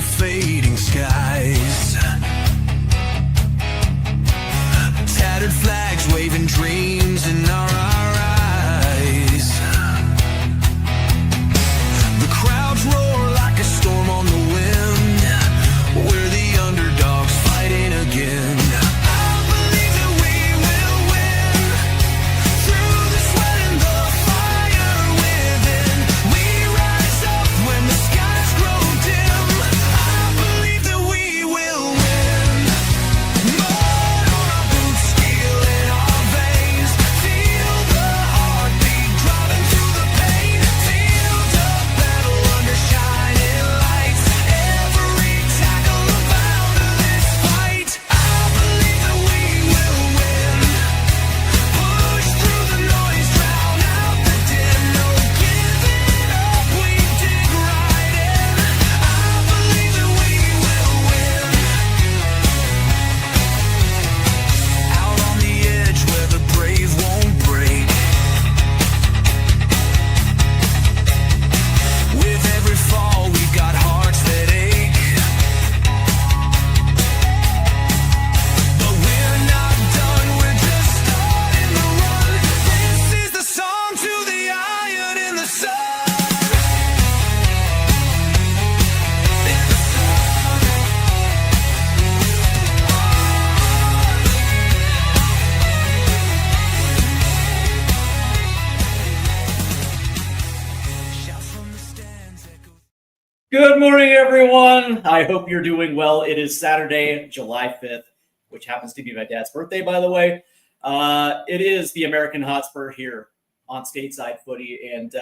fading skies. Tattered flags waving dreams in our eyes. The crowds roar like a storm on the wind. We're the underdogs fighting again. Good morning, everyone. I hope you're doing well. It is Saturday, July 5th, which happens to be my dad's birthday, by the way. It is the American Hotspur here on Stateside Footy, and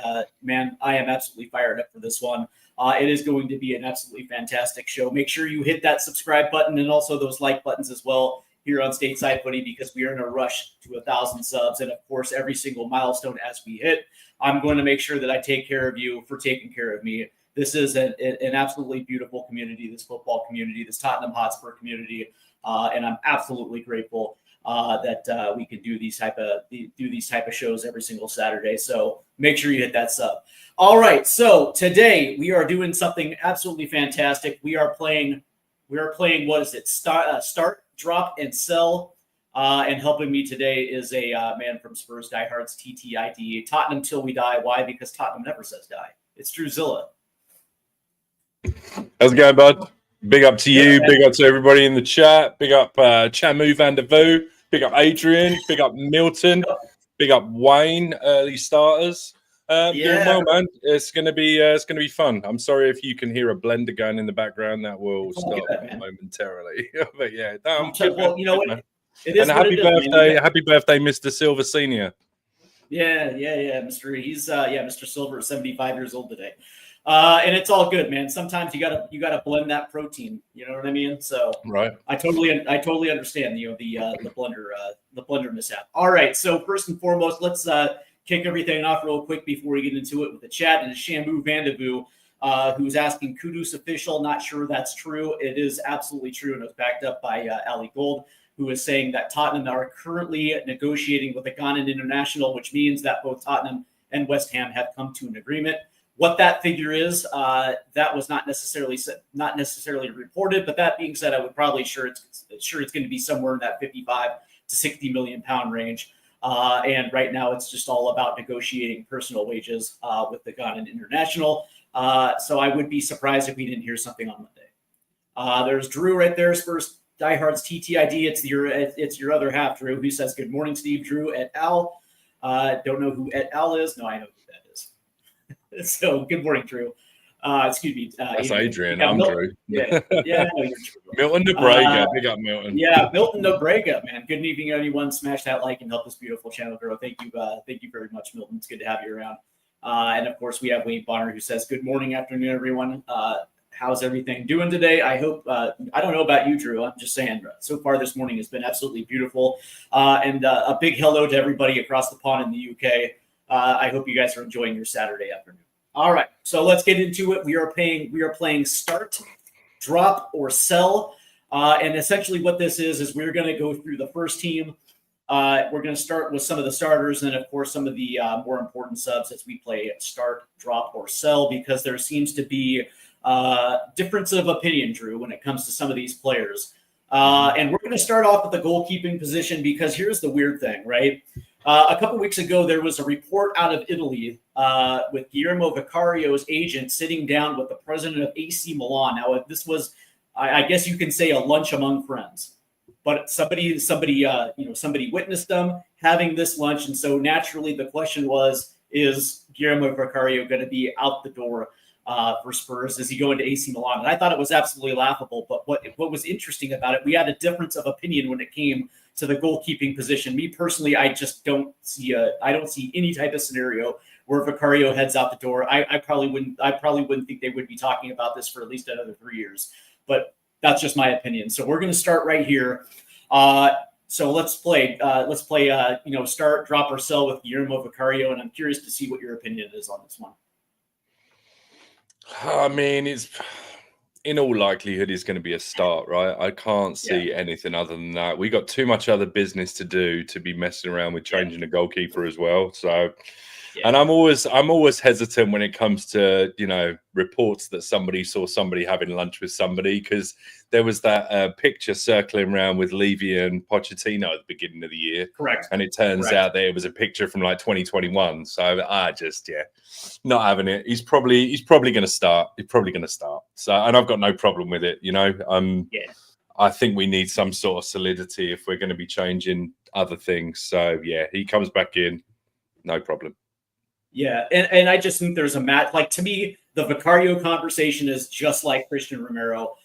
man, I am absolutely fired up for this one. It is going to be an absolutely fantastic show. Make sure you hit that subscribe button and also those like buttons as well here on Stateside Footy, because we are in a rush to 1,000 subs, and of course, every single milestone as we hit, I'm going to make sure that I take care of you for taking care of me. This is an absolutely beautiful community, this football community, this Tottenham Hotspur community, and I'm absolutely grateful that we can do these type of shows every single Saturday. So make sure you hit that sub. All right, so today we are doing something absolutely fantastic. We are playing. What is it? Start, drop, and sell. And helping me today is a man from Spurs Diehards, TTID, Tottenham till we die. Why? Because Tottenham never says die. It's Drew Zilla. How's it going, bud? Big up to you. Big up to everybody in the chat. Big up Chamu Van der Vu. Big up Adrian. Big up Milton. Big up Wayne. Early starters. Doing well, man. It's gonna be fun. I'm sorry if you can hear a blender going in the background. That will stop momentarily. But yeah, well, you know what? It is. And happy birthday, Mr. Silver Senior. Yeah, Mr. He's Mr. Silver is 75 years old today. And it's all good, man. Sometimes you gotta blend that protein. You know what I mean? So right. I totally understand. The blender mishap. All right. So first and foremost, let's kick everything off real quick before we get into it with the chat. And it's Shamu Vandevu, who's asking Kudus official. Not sure that's true. It is absolutely true, and it was backed up by Ali Gold, who is saying that Tottenham are currently negotiating with the Ghanaian international, which means that both Tottenham and West Ham have come to an agreement. What that figure is, that was not necessarily reported. But that being said, I would probably sure it's going to be somewhere in that 55 to 60 million pound range. And right now, it's just all about negotiating personal wages with the Ghanaian international. So I would be surprised if we didn't hear something on Monday. There's Drew right there, Spurs Diehards TTID. It's your other half, Drew, who says, "Good morning, Steve." Drew et al. Don't know who et al is. No, I know who that is. So good morning, Drew. Excuse me. That's Adrian. I'm Drew. Yeah, no, you're Drew. Milton Nebrega. Big up, Milton. Yeah, Milton Nebrega, man. Good evening, everyone. Smash that like and help this beautiful channel grow. Thank you very much, Milton. It's good to have you around. And of course, we have Wayne Bonner, who says, "Good morning, afternoon, everyone. How's everything doing today?" I hope. I don't know about you, Drew. I'm just saying. So far, this morning has been absolutely beautiful. And a big hello to everybody across the pond in the UK. I hope you guys are enjoying your Saturday afternoon. All right, so let's get into it. We are playing start, drop, or sell. And essentially what this is we're going to go through the first team. We're going to start with some of the starters and, of course, some of the more important subs as we play start, drop, or sell, because there seems to be difference of opinion, Drew, when it comes to some of these players. And we're going to start off with the goalkeeping position because here's the weird thing, right? A couple weeks ago, there was a report out of Italy with Guillermo Vicario's agent sitting down with the president of AC Milan. Now, this was, I guess you can say, a lunch among friends. But somebody witnessed them having this lunch, and so naturally the question was: is Guillermo Vicario going to be out the door for Spurs? Is he going to AC Milan? And I thought it was absolutely laughable. But what was interesting about it, we had a difference of opinion when it came to the goalkeeping position. Me personally, I just don't see any type of scenario where Vicario heads out the door. I probably wouldn't think they would be talking about this for at least another 3 years. But that's just my opinion. So we're going to start right here. So let's play. Start, drop, or sell with Guillermo Vicario, and I'm curious to see what your opinion is on this one. I mean, it's in all likelihood is going to be a start, right? I can't see anything other than that. We got too much other business to do to be messing around with changing a goalkeeper as well. So, and I'm always hesitant when it comes to, reports that somebody saw somebody having lunch with somebody, because there was that picture circling around with Levy and Pochettino at the beginning of the year. Correct. And it turns out that it was a picture from like 2021. So not having it. He's probably going to start. He's probably going to start. So, and I've got no problem with it. I think we need some sort of solidity if we're going to be changing other things. So he comes back in, no problem. Yeah, and I just think there's a match. Like, to me, the Vicario conversation is just like Christian Romero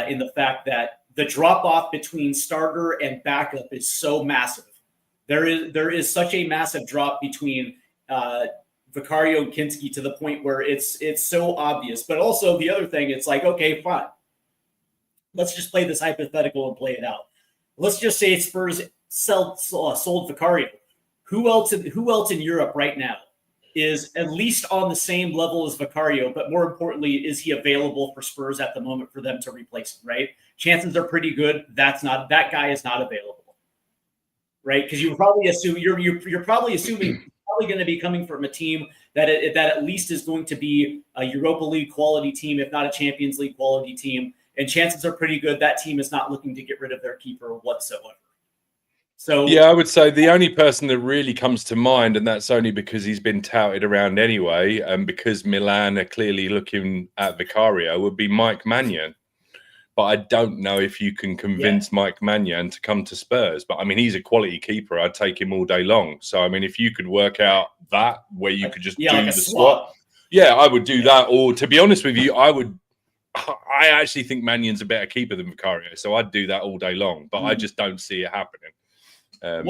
in the fact that the drop-off between starter and backup is so massive. There is such a massive drop between Vicario and Kinski to the point where it's so obvious. But also the other thing, it's like, okay, fine. Let's just play this hypothetical and play it out. Let's just say Spurs sold Vicario. Who else in Europe right now is at least on the same level as Vicario, but more importantly, is he available for Spurs at the moment for them to replace him, right? Chances are pretty good that guy is not available, right? Because you probably assume you're probably assuming going to be coming from a team that at least is going to be a Europa League quality team, if not a Champions League quality team, and chances are pretty good that team is not looking to get rid of their keeper whatsoever. So I would say the only person that really comes to mind, and that's only because he's been touted around anyway, and because Milan are clearly looking at Vicario, would be Mike Maignan. But I don't know if you can convince Mike Maignan to come to Spurs. But I mean, he's a quality keeper. I'd take him all day long. So I mean, if you could work out that where you could just do like the swap, I would do that. Or to be honest with you, I actually think Magnan's a better keeper than Vicario. So I'd do that all day long. But I just don't see it happening. I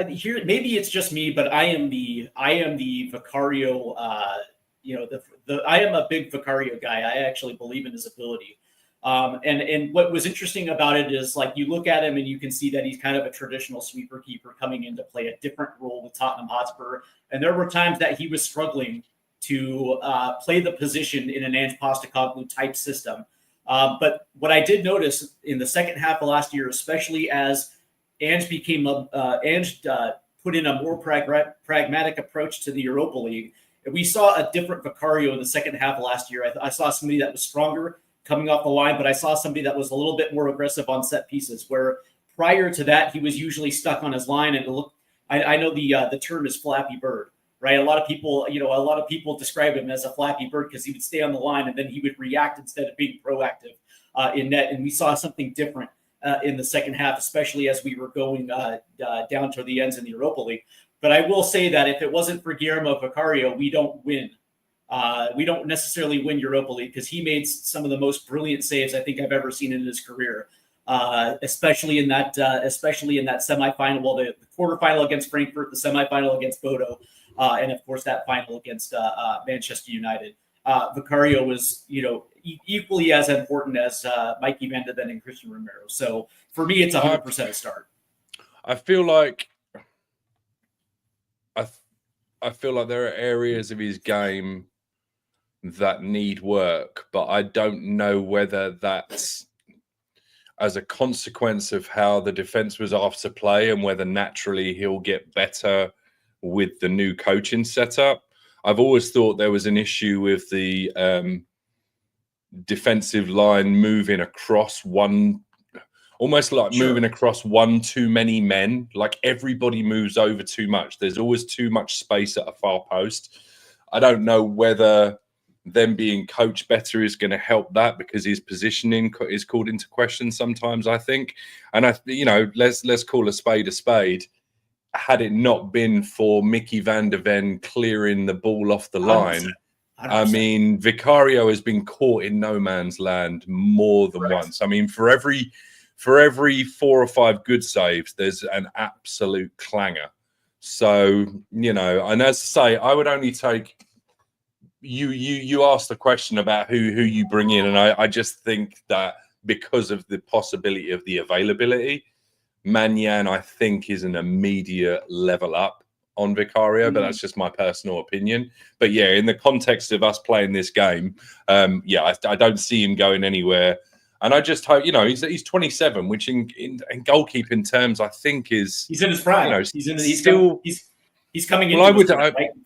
hear, maybe it's just me, but I am the Vicario. I am a big Vicario guy. I actually believe in his ability. And what was interesting about it is, like, you look at him and you can see that he's kind of a traditional sweeper keeper coming in to play a different role with Tottenham Hotspur. And there were times that he was struggling to play the position in an Ange Postecoglou type system. But what I did notice in the second half of last year, especially as Ange put in a more pragmatic approach to the Europa League, we saw a different Vicario in the second half of last year. I saw somebody that was stronger coming off the line, but I saw somebody that was a little bit more aggressive on set pieces, where prior to that, he was usually stuck on his line. And I know the term is Flappy Bird, right? A lot of people describe him as a Flappy Bird because he would stay on the line and then he would react instead of being proactive in net. And we saw something different in the second half, especially as we were going down to the ends in the Europa League. But I will say that if it wasn't for Guillermo Vicario, we don't win. We don't necessarily win Europa League because he made some of the most brilliant saves I think I've ever seen in his career, especially in that semifinal. Well, the quarterfinal against Frankfurt, the semifinal against Bodo, and of course that final against Manchester United. Vicario was, equally as important as Mikey Van de Ven and Christian Romero. So for me, it's 100% a start. I feel like there are areas of his game that need work, but I don't know whether that's as a consequence of how the defense was asked to play and whether naturally he'll get better with the new coaching setup. I've always thought there was an issue with the defensive line moving across one, almost like moving across one too many men. Like everybody moves over too much. There's always too much space at a far post. I don't know whether them being coached better is going to help that, because his positioning is called into question sometimes, I think. And let's call a spade a spade. Had it not been for Mickey van der Ven clearing the ball off the line, 100%. I mean, Vicario has been caught in no man's land more than once. I mean, for every 4 or 5 good saves, there's an absolute clanger. So, and as I say, I would only take you asked the question about who you bring in, and I just think that because of the possibility of the availability, Manyan, I think, is an immediate level up on Vicario, but that's just my personal opinion. But yeah, in the context of us playing this game, I don't see him going anywhere. And I just hope, he's 27, which in goalkeeping terms, I think he's in his prime. He's coming in. Well,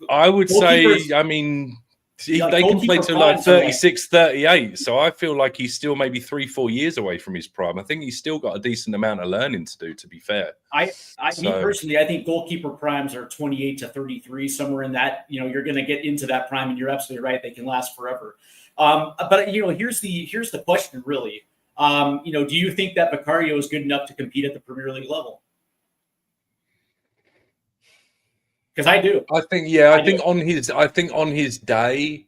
I would say, I mean, they can play to like 36, 38. So I feel like he's still maybe 3-4 years away from his prime. I think he's still got a decent amount of learning to do, to be fair. Me personally, I think goalkeeper primes are 28 to 33, somewhere in that. You're going to get into that prime, and you're absolutely right. They can last forever. But here's the question, really. Do you think that Vicario is good enough to compete at the Premier League level? Because I do. I think on his day,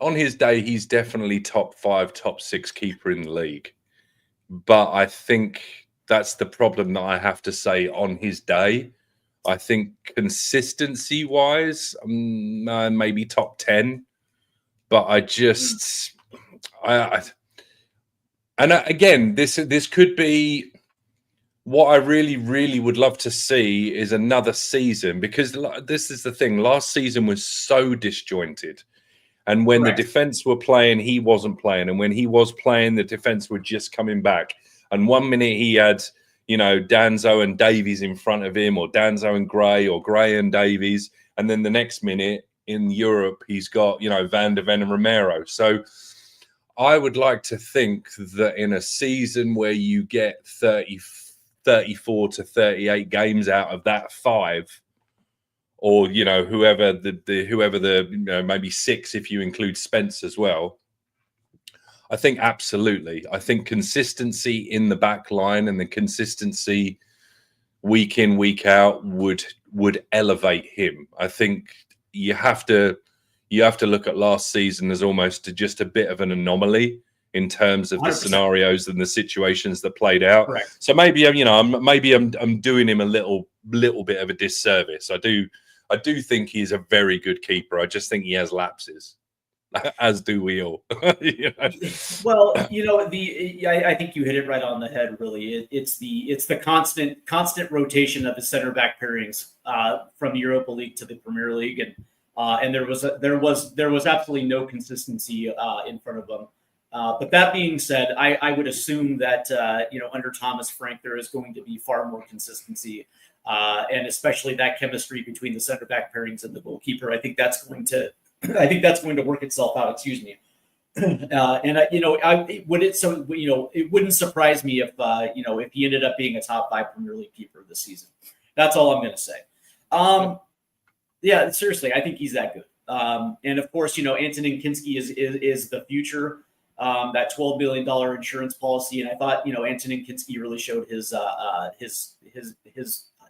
he's definitely top 5, top 6 keeper in the league. But I think that's the problem that I have to say on his day. I think consistency wise, maybe top 10. But I just, again, this could be. What I really, really would love to see is another season, because this is the thing. Last season was so disjointed. And when the defense were playing, he wasn't playing. And when he was playing, the defense were just coming back. And 1 minute he had, Danzo and Davies in front of him, or Danzo and Gray, or Gray and Davies. And then the next minute in Europe, he's got, Van der Ven and Romero. So I would like to think that in a season where you get 34 to 38 games out of that 5, or whoever the maybe 6 if you include Spence as well. I think absolutely. I think consistency in the back line and the consistency week in, week out would elevate him. I think you have to look at last season as almost just a bit of an anomaly in terms of 100%. The scenarios and the situations that played out. Correct. So maybe I'm doing him a little bit of a disservice. I do think he's a very good keeper. I just think he has lapses, as do we all. Well, I think you hit it right on the head. Really, it's the constant rotation of his center back pairings from the Europa League to the Premier League, and there was absolutely no consistency in front of them. But that being said, I would assume that, under Thomas Frank, there is going to be far more consistency, and especially that chemistry between the center back pairings and the goalkeeper. I think that's going to work itself out. Excuse me. It wouldn't surprise me if he ended up being a top 5 Premier League keeper this season. That's all I'm going to say. Yeah, seriously, I think he's that good. And of course, Antonin Kinski is the future. That $12 billion insurance policy, and I thought Antonin Kinski really showed his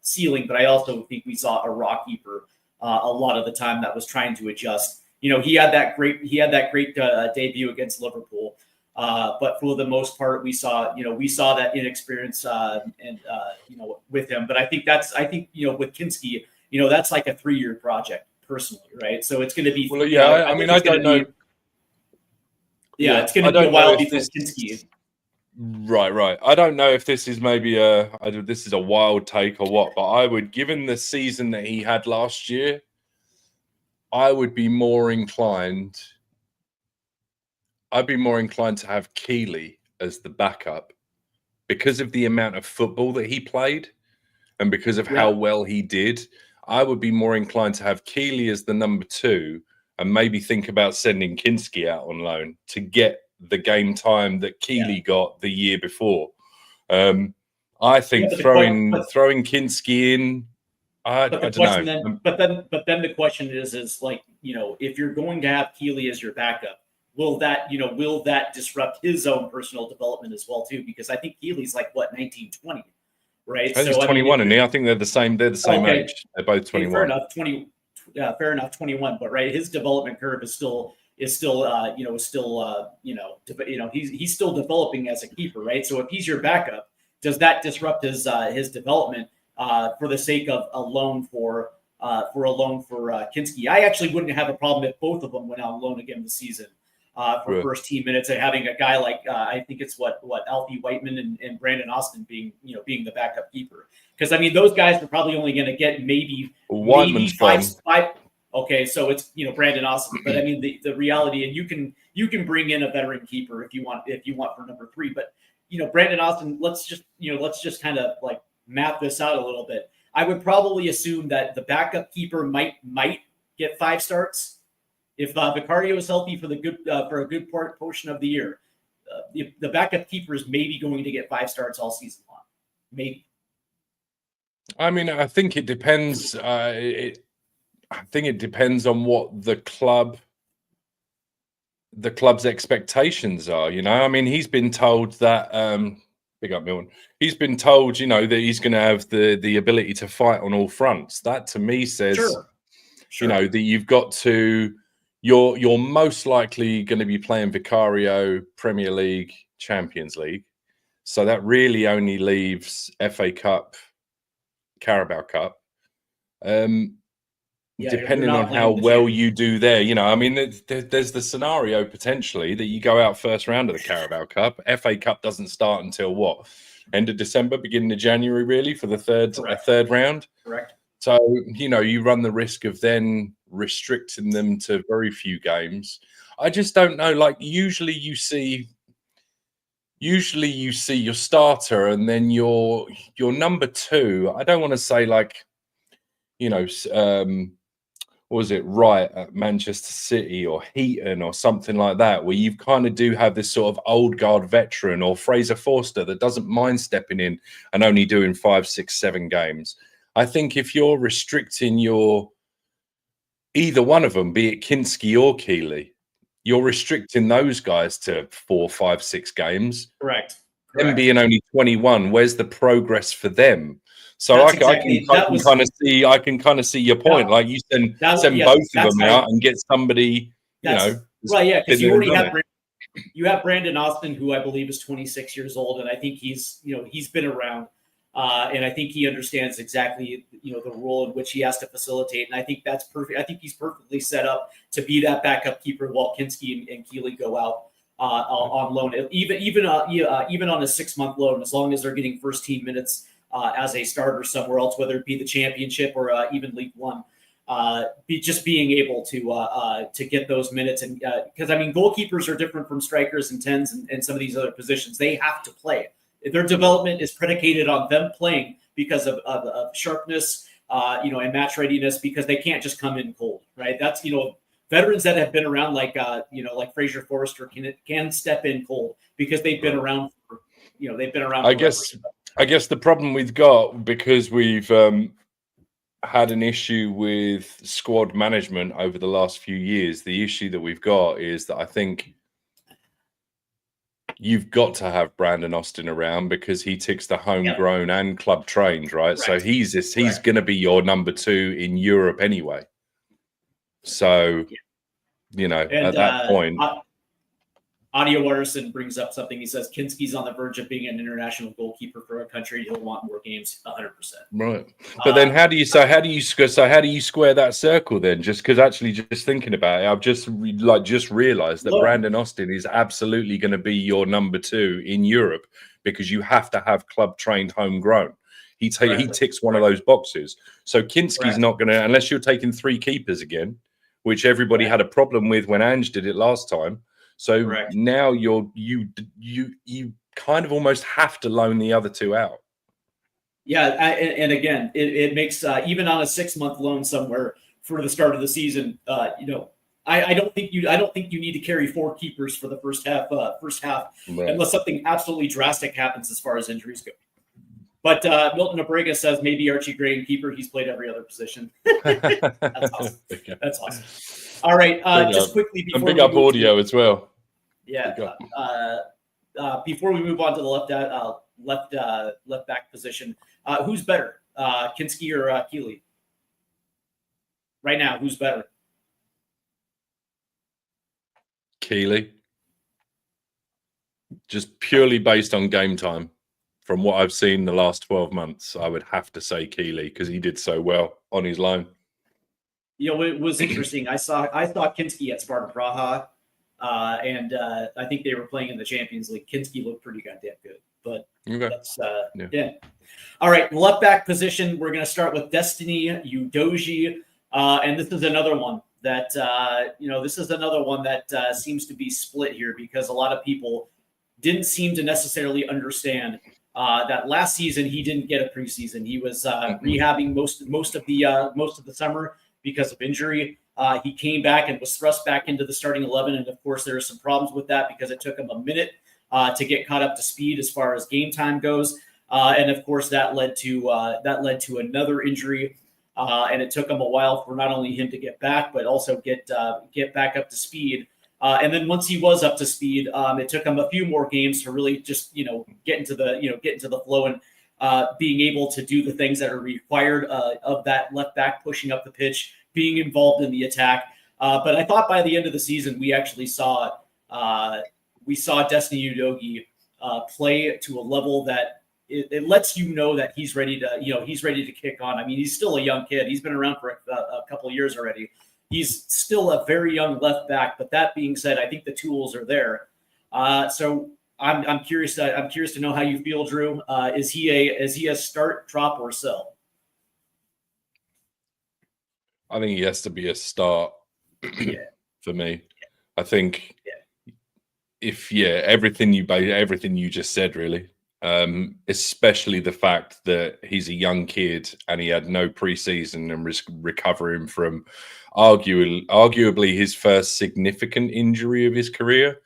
ceiling, but I also think we saw a raw keeper a lot of the time that was trying to adjust. He had that great debut against Liverpool, but for the most part, we saw that inexperience with him. But I think with Kinski, that's like a 3-year project personally, right? So it's going to be. Well, yeah, I don't know. Yeah, it's going to be a while before Kinski. Right. I don't know if this is maybe this is a wild take or what, but I would, given the season that he had last year, I would be more inclined. I'd be more inclined to have Keeley as the backup because of the amount of football that he played and because of how well he did. I would be more inclined to have Keeley as the number 2 and maybe think about sending Kinski out on loan to get the game time that Keeley got the year before. I think throwing Kinski in, I don't know. But then the question is like, if you're going to have Keeley as your backup, will that disrupt his own personal development as well too? Because I think Keeley's like 19, 20, right? I think he's 21, and I think they're the same. They're the same age. They're both 21. Fair enough, 20. Fair enough, 21. But right, his development curve is still he's still developing as a keeper, right? So if he's your backup, does that disrupt his development for the sake of a loan for Kinski? I actually wouldn't have a problem if both of them went out on loan again this season for first team minutes, and having a guy like I think it's what Alfie Whiteman and Brandon Austin being the backup keeper, because I mean those guys are probably only going to get maybe five. Okay, so it's Brandon Austin, but I mean the reality, and you can bring in a veteran keeper if you want for number 3, but Brandon Austin, let's just kind of like map this out a little bit. I would probably assume that the backup keeper might get 5 starts if Vicario is healthy for a good portion of the year. The backup keeper is maybe going to get 5 starts all season long, maybe. I mean, I think it depends. I think it depends on what the club's expectations are. I mean, he's been told that. Big up Milton. He's been told, that he's going to have the ability to fight on all fronts. That to me says, sure. That you've got to. You're most likely going to be playing Vicario, Premier League, Champions League. So that really only leaves FA Cup, Carabao Cup. Depending on how well you do there, I mean, there's the scenario potentially that you go out first round of the Carabao Cup. FA Cup doesn't start until what? End of December, beginning of January, really, for the third round. Correct. So, you run the risk of then restricting them to very few games. I just don't know. Like usually you see your starter and then your number 2. I don't want to say like, was it right at Manchester City or Heaton or something like that, where you kind of do have this sort of old guard veteran, or Fraser Forster that doesn't mind stepping in and only doing 5, 6, 7 games. I think if you're restricting either one of them, be it Kinski or Keeley, you're restricting those guys to 4, 5, 6 games. Correct. Them being only 21, where's the progress for them? So I can kind of see your point. Like you send both of them out and get somebody, right? Yeah, because you already have Brandon Austin, who I believe is 26 years old, and I think he's been around, and I think he understands exactly the role in which he has to facilitate, and I think that's perfect. I think he's perfectly set up to be that backup keeper while Kinski and Keeley go out on loan, even on a 6-month loan, as long as they're getting first team minutes. As a starter somewhere else, whether it be the Championship or even League One, being able to get those minutes, and because I mean goalkeepers are different from strikers and 10s and some of these other positions. They have to play. Their development is predicated on them playing because of sharpness, and match readiness, because they can't just come in cold, right? That's veterans that have been around like Fraser Forster can step in cold because they've been around for they've been around. I guess the problem we've got, because we've had an issue with squad management over the last few years, the issue that we've got is that I think you've got to have Brandon Austin around because he ticks the homegrown and club trained, right? So he's going to be your number 2 in Europe anyway. So, at that point. Audio Watterson brings up something. He says Kinski's on the verge of being an international goalkeeper for a country. He'll want more games, 100%. Right, but then how do you square that circle then? Just because actually, just thinking about it, I've just realised that Brandon Austin is absolutely going to be your number 2 in Europe because you have to have club trained, homegrown. He ticks one of those boxes. So Kinski's not going to, unless you're taking 3 keepers again, which everybody had a problem with when Ange did it last time. So now you kind of almost have to loan the other 2 out. Yeah, and again, it makes even on a 6-month loan somewhere for the start of the season, I don't think you need to carry 4 keepers for the first half, Right. unless something absolutely drastic happens as far as injuries go. But Milton Abrega says maybe Archie Gray and keeper. He's played every other position. That's awesome. That's awesome. All right, just quickly before and big up audio as well. Yeah. Before we move on to the left back position, who's better, Kinski or Keeley? Right now, who's better? Keeley. Just purely based on game time. From what I've seen the last 12 months, I would have to say Keeley because he did so well on his line. You know, it was interesting. I saw Kinski at Sparta Praha, and I think they were playing in the Champions League. Kinski looked pretty goddamn good, but that's yeah. All right, left back position. We're going to start with Destiny Udogie, and this is another one that seems to be split here because a lot of people didn't seem to necessarily understand that last season he didn't get a preseason. He was rehabbing most of the summer because of injury. He came back and was thrust back into the starting 11, and of course there are some problems with that because it took him a minute to get caught up to speed as far as game time goes, and of course that led to another injury, and it took him a while for not only him to get back but also get back up to speed. And then once he was up to speed, it took him a few more games to really just get into the flow and being able to do the things that are required of that left back, pushing up the pitch, being involved in the attack. But I thought by the end of the season we actually saw Destiny Udogie play to a level that it lets you know that he's ready to kick on. I mean, he's still a young kid. He's been around for a couple of years already. He's still a very young left back, but that being said, I think the tools are there. So I'm curious to know how you feel, Drew. Is he a start, drop, or sell? I think he has to be a start for me. I think everything you just said really, especially the fact that he's a young kid and he had no preseason and recovering from arguably his first significant injury of his career.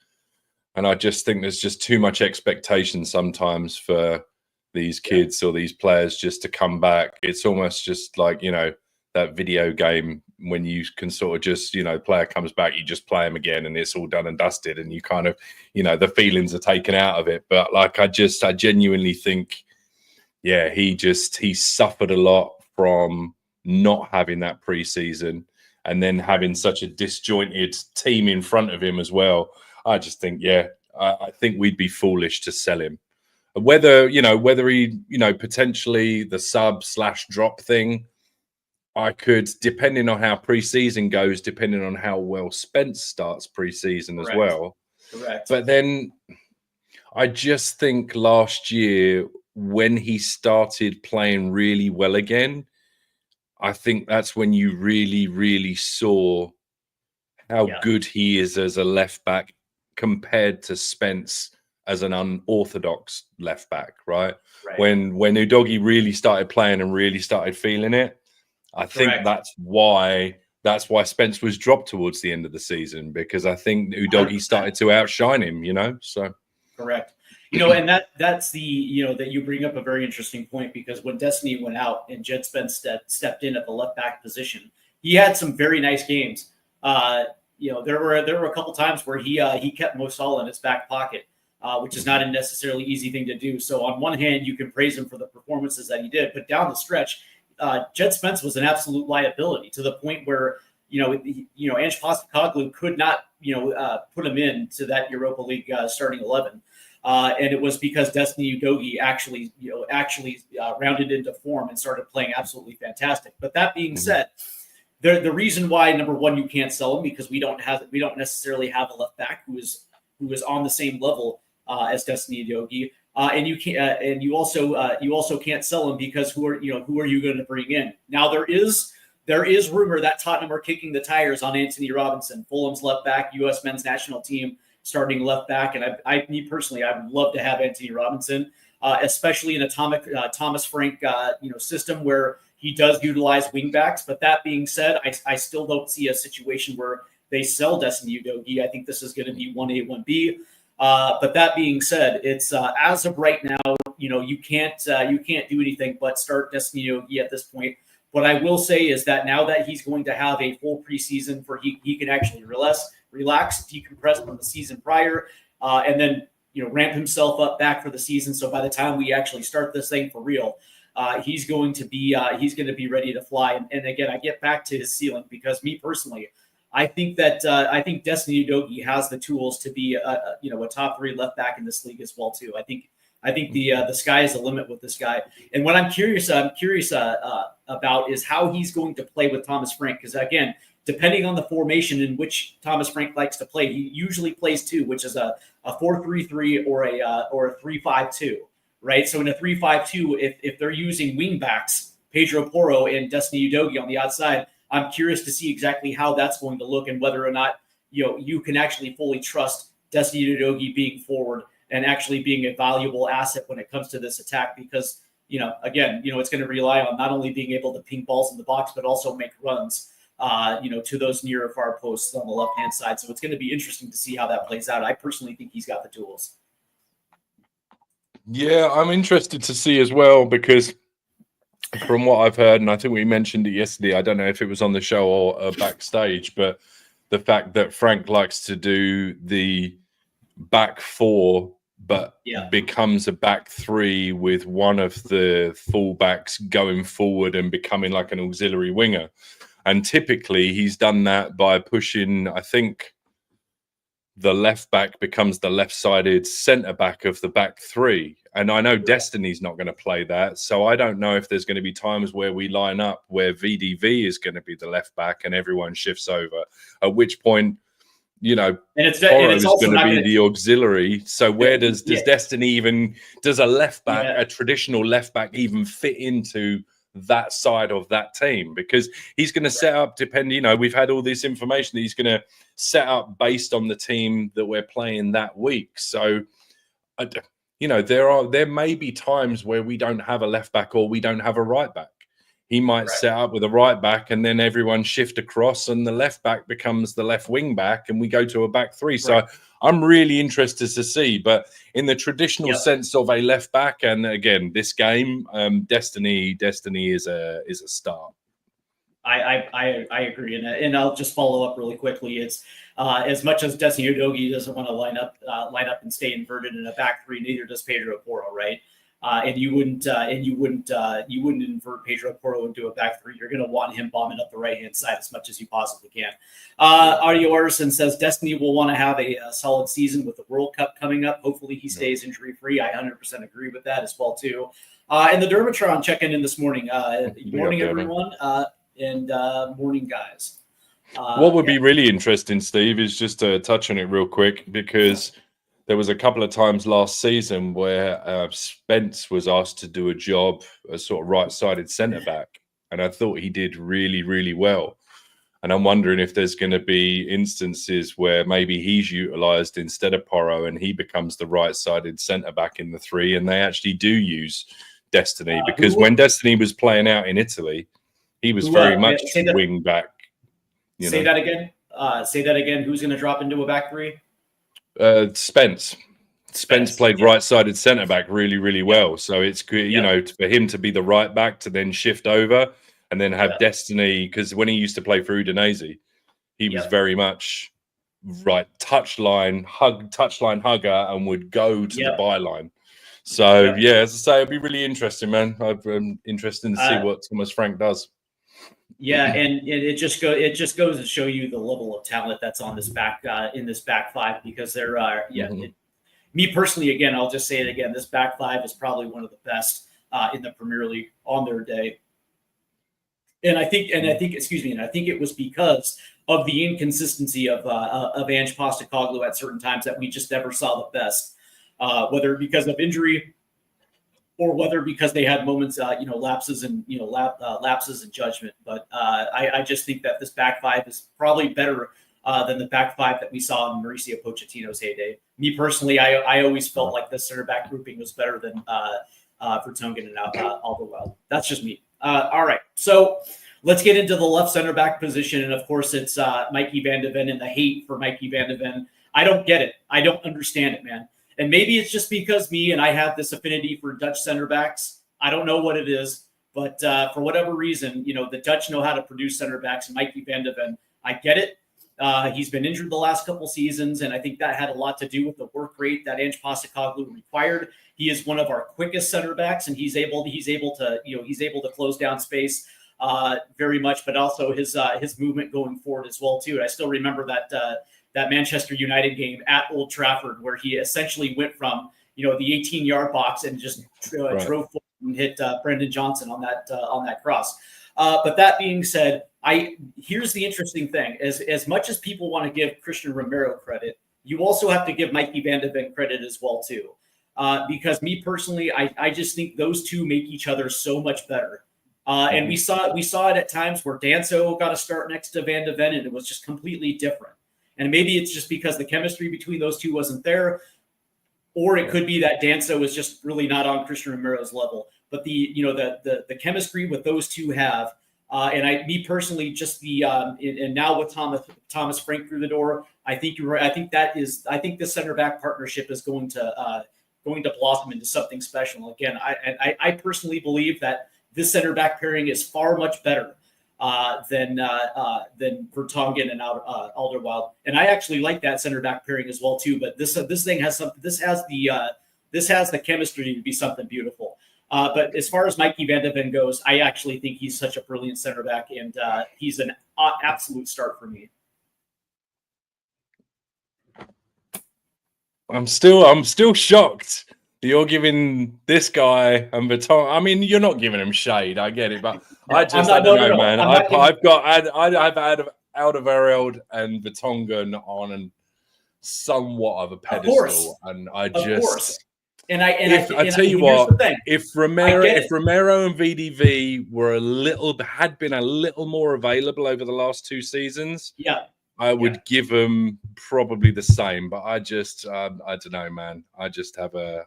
And I just think there's just too much expectation sometimes for these kids or these players just to come back. It's almost just like, that video game when you can sort of just, player comes back, you just play him again and it's all done and dusted and you kind of, the feelings are taken out of it. But like, I genuinely think, he suffered a lot from not having that preseason and then having such a disjointed team in front of him as well. I just think, I think we'd be foolish to sell him. Whether he, potentially the sub/drop thing, I could, depending on how preseason goes, depending on how well Spence starts preseason as well. Correct. But then I just think last year when he started playing really well again, I think that's when you really, really saw how good he is as a left back compared to Spence as an unorthodox left back, right? When Udogie really started playing and really started feeling it, I think that's why Spence was dropped towards the end of the season, because I think Udogie started to outshine him, so. Correct. And that's that you bring up a very interesting point, because when Destiny went out and Jed Spence stepped in at the left back position, he had some very nice games. There were a couple times where he kept Mo Salah in his back pocket, which is not a necessarily easy thing to do. So on one hand, you can praise him for the performances that he did, but down the stretch, Jed Spence was an absolute liability to the point where Ange Postecoglou could not put him into that Europa League starting 11. And it was because Destiny Udogie actually rounded into form and started playing absolutely fantastic. But that being said, the reason why, number one, you can't sell him, because we don't necessarily have a left back who is on the same level as Destiny Udogie, and you also can't sell him because who are you going to bring in? Now there is rumor that Tottenham are kicking the tires on Anthony Robinson, Fulham's left back, U.S. men's national team starting left back, and me personally, I would love to have Anthony Robinson, especially in a Thomas Frank system where he does utilize wing backs. But that being said, I still don't see a situation where they sell Destiny Udogie. I think this is going to be 1A, 1B. But that being said, it's as of right now, you can't do anything but start Destiny Udogie at this point. What I will say is that now that he's going to have a full preseason for he can actually relax, decompress from the season prior, and then ramp himself up back for the season. So by the time we actually start this thing for real, he's going to be ready to fly. And again, I get back to his ceiling because me personally, I think Destiny Udogie has the tools to be a top 3 left back in this league as well too. I think the sky is the limit with this guy. And what I'm curious about is how he's going to play with Thomas Frank, because again, depending on the formation in which Thomas Frank likes to play, he usually plays 2, which is a 4-3-3 or a 3-5-2, right? So in a 3-5-2, if they're using wing backs, Pedro Porro and Destiny Udogie on the outside, I'm curious to see exactly how that's going to look and whether or not you can actually fully trust Destiny Udogie being forward and actually being a valuable asset when it comes to this attack, because it's going to rely on not only being able to ping balls in the box but also make runs to those near or far posts on the left-hand side. So it's going to be interesting to see how that plays out. I personally think he's got the tools. Yeah, I'm interested to see as well, because from what I've heard, and I think we mentioned it yesterday, I don't know if it was on the show or backstage, but the fact that Frank likes to do the back 4, but becomes a back 3 with one of the fullbacks going forward and becoming like an auxiliary winger. And typically he's done that by pushing, I think the left back becomes the left-sided centre back of the back 3. And I know Destiny's not going to play that. So I don't know if there's going to be times where we line up where VDV is going to be the left back and everyone shifts over, at which point, Porro is going to be the auxiliary. So where does Destiny even, does a left back, a traditional left back, even fit into that side of that team? Because he's going to set up, we've had all this information that he's going to set up based on the team that we're playing that week. So, there may be times where we don't have a left back or we don't have a right back. He might set up with a right back and then everyone shift across and the left back becomes the left wing back and we go to a back 3. So I'm really interested to see, but in the traditional sense of a left back, and again, this game, Destiny is a start. I agree, and I'll just follow up really quickly. It's as much as Destiny Udogie doesn't want to line up and stay inverted in a back 3, neither does Pedro Porro, right? And you wouldn't invert Pedro Porro into a back 3. You're going to want him bombing up the right-hand side as much as you possibly can. Audio Artisan says Destiny will want to have a solid season with the World Cup coming up. Hopefully he stays injury-free. I 100% agree with that as well, too. And the Dermatron checking in this morning. Morning, everyone, and morning, guys. What would be really interesting, Steve, is just to touch on it real quick, because there was a couple of times last season where Spence was asked to do a job as sort of right-sided centre-back, and I thought he did really, really well. And I'm wondering if there's going to be instances where maybe he's utilised instead of Porro and he becomes the right-sided centre-back in the 3, and they actually do use Destiny, because when Destiny was playing out in Italy, he was very much wing-back. Say that again. Say that again. Who's going to drop into a back 3? Spence played right-sided centre back really, really well. So it's for him to be the right back to then shift over and then have Destiny, because when he used to play for Udinese, he was very much touchline hugger and would go to the byline. So as I say, it'll be really interesting, man. I'm interested to see what Thomas Frank does. Yeah, and it just goes to show you the level of talent that's on this back in this back 5, because there are me personally, again, I'll just say it again, this back 5 is probably one of the best in the Premier League on their day. And I think it was because of the inconsistency of Ange Postecoglou at certain times that we just never saw the best, whether because of injury or whether because they had moments, lapses in judgment. But I just think that this back 5 is probably better than the back 5 that we saw in Mauricio Pochettino's heyday. Me personally, I always felt like the center back grouping was better than Vertonghen and Alderweireld. That's just me. All right, so Let's get into the left center back position. And of course, it's Mikey Van de Ven and the hate for Mikey Van de Ven. I don't get it. I don't understand it, man. And maybe it's just because me and I have this affinity for Dutch center backs. I don't know what it is, but for whatever reason, the Dutch know how to produce center backs. And Mikey Van de Ven, I get it. He's been injured the last couple seasons, and I think that had a lot to do with the work rate that Ange Postecoglou required. He is one of our quickest center backs, and he's able to close down space very much, but also his movement going forward as well too. And I still remember that Manchester United game at Old Trafford where he essentially went from the 18-yard box and just drove forward and hit Brendan Johnson on that cross. But that being said, here's the interesting thing: as much as people want to give Christian Romero credit, you also have to give Mikey Van de Ven credit as well too, because me personally, I just think those two make each other so much better. And we saw it at times where Danso got a start next to Van de Ven, and it was just completely different. And maybe it's just because the chemistry between those two wasn't there, or it could be that Danso was just really not on Christian Romero's level. But the chemistry with those two have, and me personally, just and now with Thomas Frank through the door, I think you're right. I think the center back partnership is going to blossom into something special. Again, I personally believe that this center back pairing is far much better than Vertonghen and Alderweireld, and I actually like that center back pairing as well too. But this thing has something. This has the chemistry to be something beautiful. But as far as Mikey Van de Ven goes, I actually think he's such a brilliant center back, and he's an absolute start for me. I'm still shocked that you're giving this guy and Vertonghen. I mean, you're not giving him shade. I get it, but I don't know, man. I've got Alderweireld and Vertonghen on somewhat of a pedestal, and I just. And I tell you what, if Romero and VDV had been a little more available over the last two seasons, I would give them probably the same. But I don't know, man. I just have a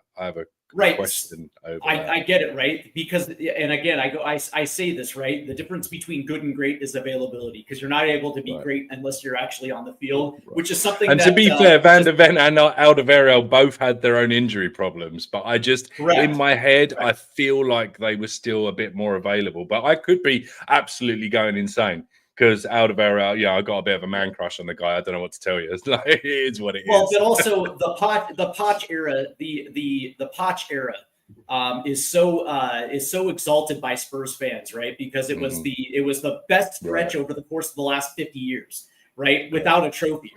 question over that. I get it, right? Because, and again, I say this, right? The difference between good and great is availability, because you're not able to be great unless you're actually on the field, which is something. And to be fair, Van de Ven and Alderweireld both had their own injury problems, but I just in my head I feel like they were still a bit more available. But I could be absolutely going insane. Because Alderweireld, I got a bit of a man crush on the guy. I don't know what to tell you. It's like, it is what it is. Well, but also the Poch era, the Poch era is so exalted by Spurs fans, right? Because it was the best stretch over the course of the last 50 years, right? Without a trophy.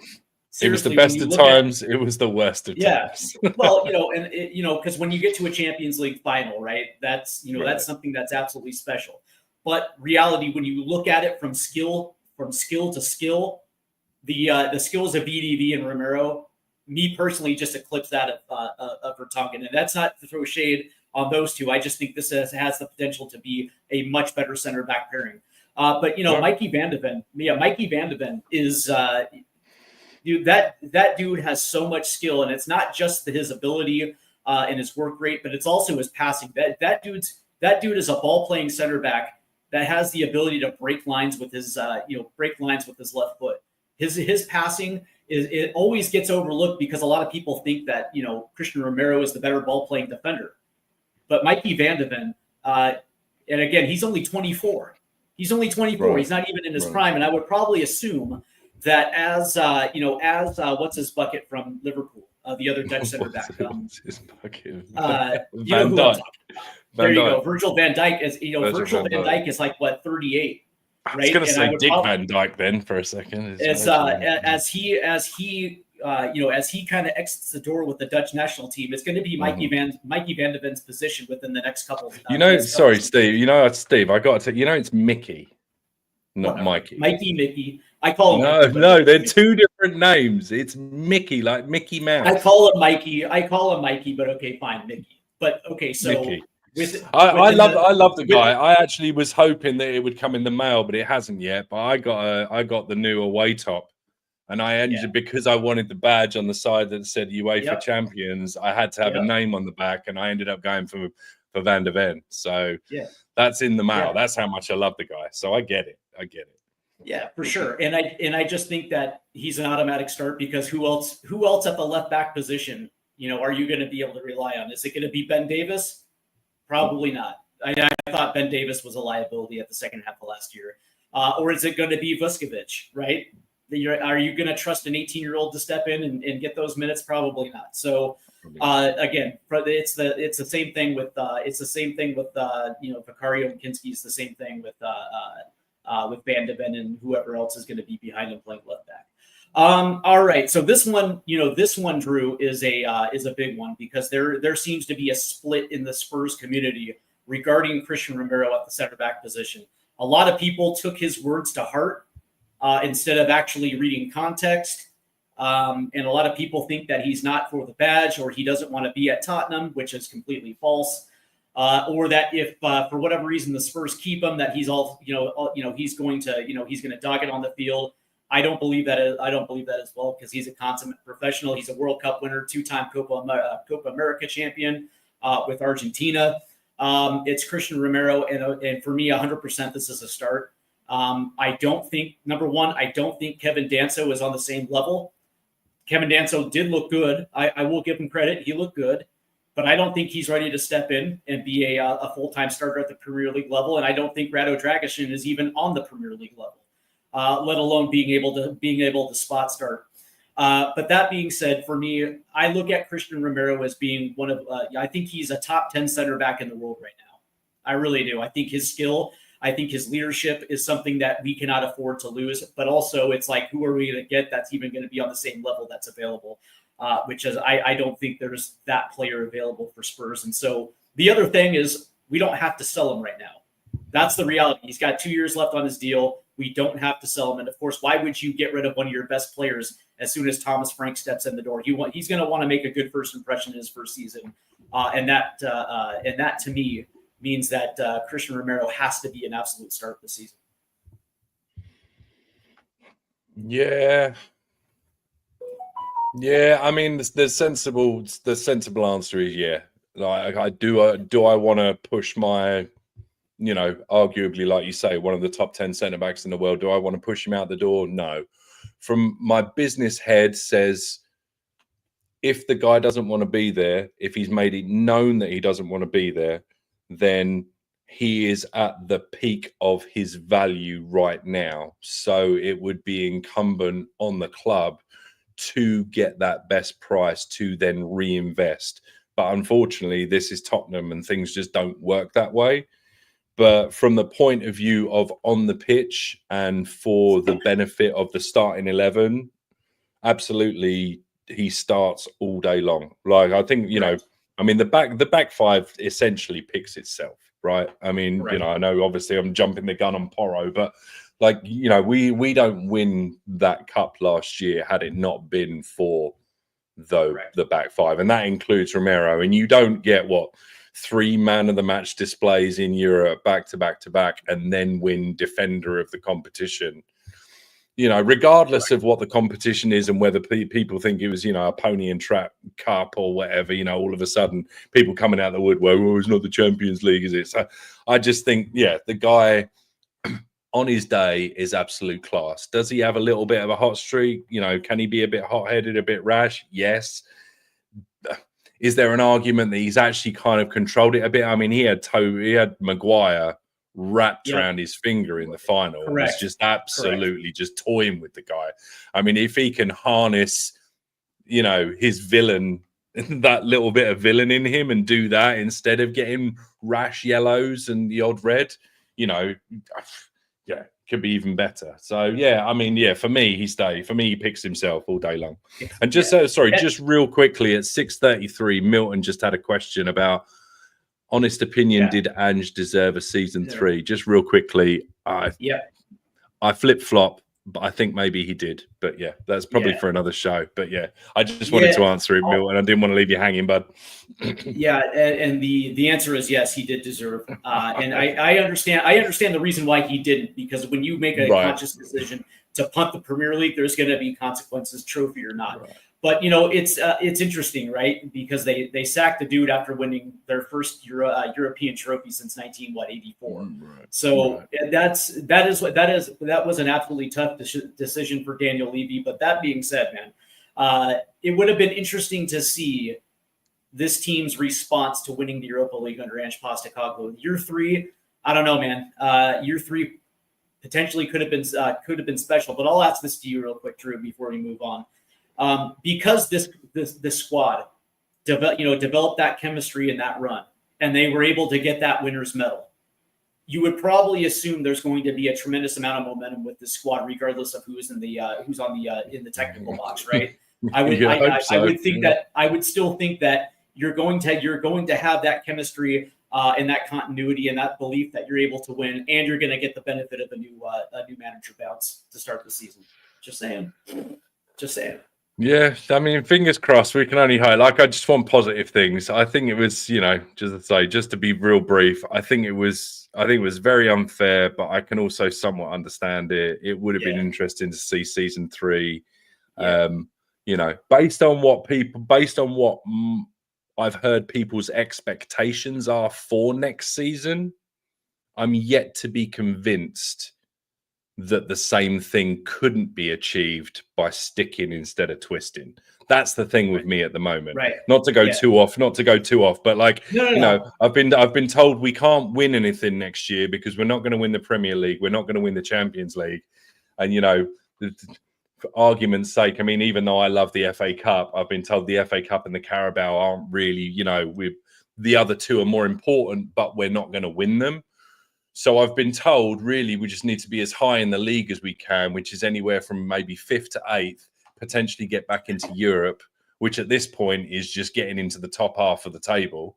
Seriously, it was the best of times. It was the worst of times. Well, because when you get to a Champions League final, right? That's that's something that's absolutely special. But reality, when you look at it from skill to skill, the skills of VDV and Romero, me personally, just eclipse that of Vertonghen. And that's not to throw shade on those two. I just think this has the potential to be a much better center back pairing. But Mikey Van de Ven is that dude has so much skill, and it's not just his ability and his work rate, but it's also his passing. That dude is a ball playing center back that has the ability to break lines with his left foot. His passing it always gets overlooked because a lot of people think that Christian Romero is the better ball playing defender, but Mikey Van de Ven, and again, he's only 24. He's only 24. Right. He's not even in his prime, and I would probably assume that as what's his bucket from Liverpool, the other Dutch center back, Van Dijk. There you go. Virgil van Dijk is, Virgil van Dijk is like 38. I was going to say Dick Van Dyke then for a second. As he kind of exits the door with the Dutch national team, it's going to be Mikey Van de Ven's position within the next couple. Steve. Steve, I got to. It's Mickey, not Mikey. Mickey. I call him. No, they're two different names. It's Mickey, like Mickey Mouse. I call him Mikey, but okay, fine, Mickey. But okay, so. Mickey. I love the guy. I actually was hoping that it would come in the mail, but it hasn't yet. But I got the new away top, and I ended because I wanted the badge on the side that said UEFA Champions. I had to have a name on the back, and I ended up going for Van de Ven. So That's in the mail. Yeah. That's how much I love the guy. So I get it. Yeah, for sure. And I just think that he's an automatic start because who else at the left back position, are you going to be able to rely on? Is it going to be Ben Davis? Probably not. I thought Ben Davis was a liability at the second half of last year. Or is it going to be Vuskovic, right? Are you going to trust an 18-year-old to step in and get those minutes? Probably not. So again, it's the same thing with Vicario and Kinski. It's the same thing with Van de Ven and whoever else is going to be behind him playing left back. All right, so this one, Drew, is a big one because there seems to be a split in the Spurs community regarding Christian Romero at the center back position. A lot of people took his words to heart instead of actually reading context. And a lot of people think that he's not for the badge or he doesn't want to be at Tottenham, which is completely false. Or that if for whatever reason the Spurs keep him, that he's he's going to dog it on the field. I don't believe that as well because he's a consummate professional. He's a World Cup winner, two-time Copa America champion with Argentina. It's Christian Romero, and for me, 100%, this is a start. I don't think Kevin Danso is on the same level. Kevin Danso did look good. I will give him credit. He looked good. But I don't think he's ready to step in and be a full-time starter at the Premier League level. And I don't think Rado Dragic is even on the Premier League level, let alone being able to spot start. But that being said, for me, I look at Christian Romero as being one of I think he's a top 10 center back in the world right now. I really do. I think his skill, I think his leadership is something that we cannot afford to lose. But also, it's like, who are we going to get that's even going to be on the same level that's available? Which is, I don't think there's that player available for Spurs. And so the other thing is we don't have to sell him right now. That's the reality. He's got 2 years left on his deal. We don't have to sell him. And of course, why would you get rid of one of your best players as soon as Thomas Frank steps in the door? He's going to want to make a good first impression in his first season. And that to me means that Christian Romero has to be an absolute start this season. Yeah, I mean, the sensible answer is yeah. Like, do I want to push my, arguably, like you say, one of the top 10 centre backs in the world? Do I want to push him out the door? No. From my business head says, if the guy doesn't want to be there, if he's made it known that he doesn't want to be there, then he is at the peak of his value right now. So it would be incumbent on the club to get that best price to then reinvest. But unfortunately, this is Tottenham and things just don't work that way. But from the point of view of on the pitch and for the benefit of the starting 11, absolutely, he starts all day long. Like, I think, the back five essentially picks itself, right? I mean, right. I know obviously I'm jumping the gun on Porro, but we don't win that cup last year had it not been for the back five, and that includes Romero. And you don't get 3 man of the match displays in Europe back to back, and then win defender of the competition. Regardless of what the competition is and whether people think it was, a pony and trap cup or whatever, all of a sudden people coming out of the woodwork, it's not the Champions League, is it? So I just think, the guy on his day is absolute class. Does he have a little bit of a hot streak? Can he be a bit hot-headed, a bit rash? Yes. Is there an argument that he's actually kind of controlled it a bit? I mean, he had Maguire wrapped around his finger in the final. Correct. It's just absolutely just toying with the guy. I mean, if he can harness, his villain, that little bit of villain in him, and do that instead of getting rash yellows and the odd red, could be even better. So for me, he stays. For me, he picks himself all day long. And just just real quickly at 6:33, Milton just had a question about honest opinion. Did Ange deserve a season 3? Just real quickly, I flip flop, but I think maybe he did. But that's probably for another show. But I just wanted to answer it, Milton. I didn't want to leave you hanging, bud. And the answer is yes, he did deserve. And I understand the reason why he didn't, because when you make a conscious decision to punt the Premier League, there's going to be consequences, trophy or not. But it's interesting, right? Because they sacked the dude after winning their first European trophy since 1984. Right. So that was an absolutely tough decision for Daniel Levy. But that being said, man, it would have been interesting to see this team's response to winning the Europa League under Ange Postecoglou. Year 3, I don't know, man. Year 3 potentially could have been special. But I'll ask this to you real quick, Drew, before we move on. Because this squad developed that chemistry in that run, and they were able to get that winner's medal, you would probably assume there's going to be a tremendous amount of momentum with this squad, regardless of who's in the technical box, right? I would still think that you're going to have that chemistry and that continuity and that belief that you're able to win, and you're going to get the benefit of a new manager bounce to start the season. Just saying. Yeah, I mean, fingers crossed. We can only hope. Like, I just want positive things. I think it was, just to be real brief, I think it was very unfair, but I can also somewhat understand it. It would have been interesting to see season 3. Based on what I've heard people's expectations are for next season, I'm yet to be convinced that the same thing couldn't be achieved by sticking instead of twisting. That's the thing with me at the moment. Right. Not to go too off, but I've been told we can't win anything next year because we're not going to win the Premier League, we're not going to win the Champions League. And for argument's sake, I mean, even though I love the FA Cup, I've been told the FA Cup and the Carabao aren't really, the other two are more important, but we're not going to win them. So I've been told, really, we just need to be as high in the league as we can, which is anywhere from maybe 5th to 8th, potentially get back into Europe, which at this point is just getting into the top half of the table.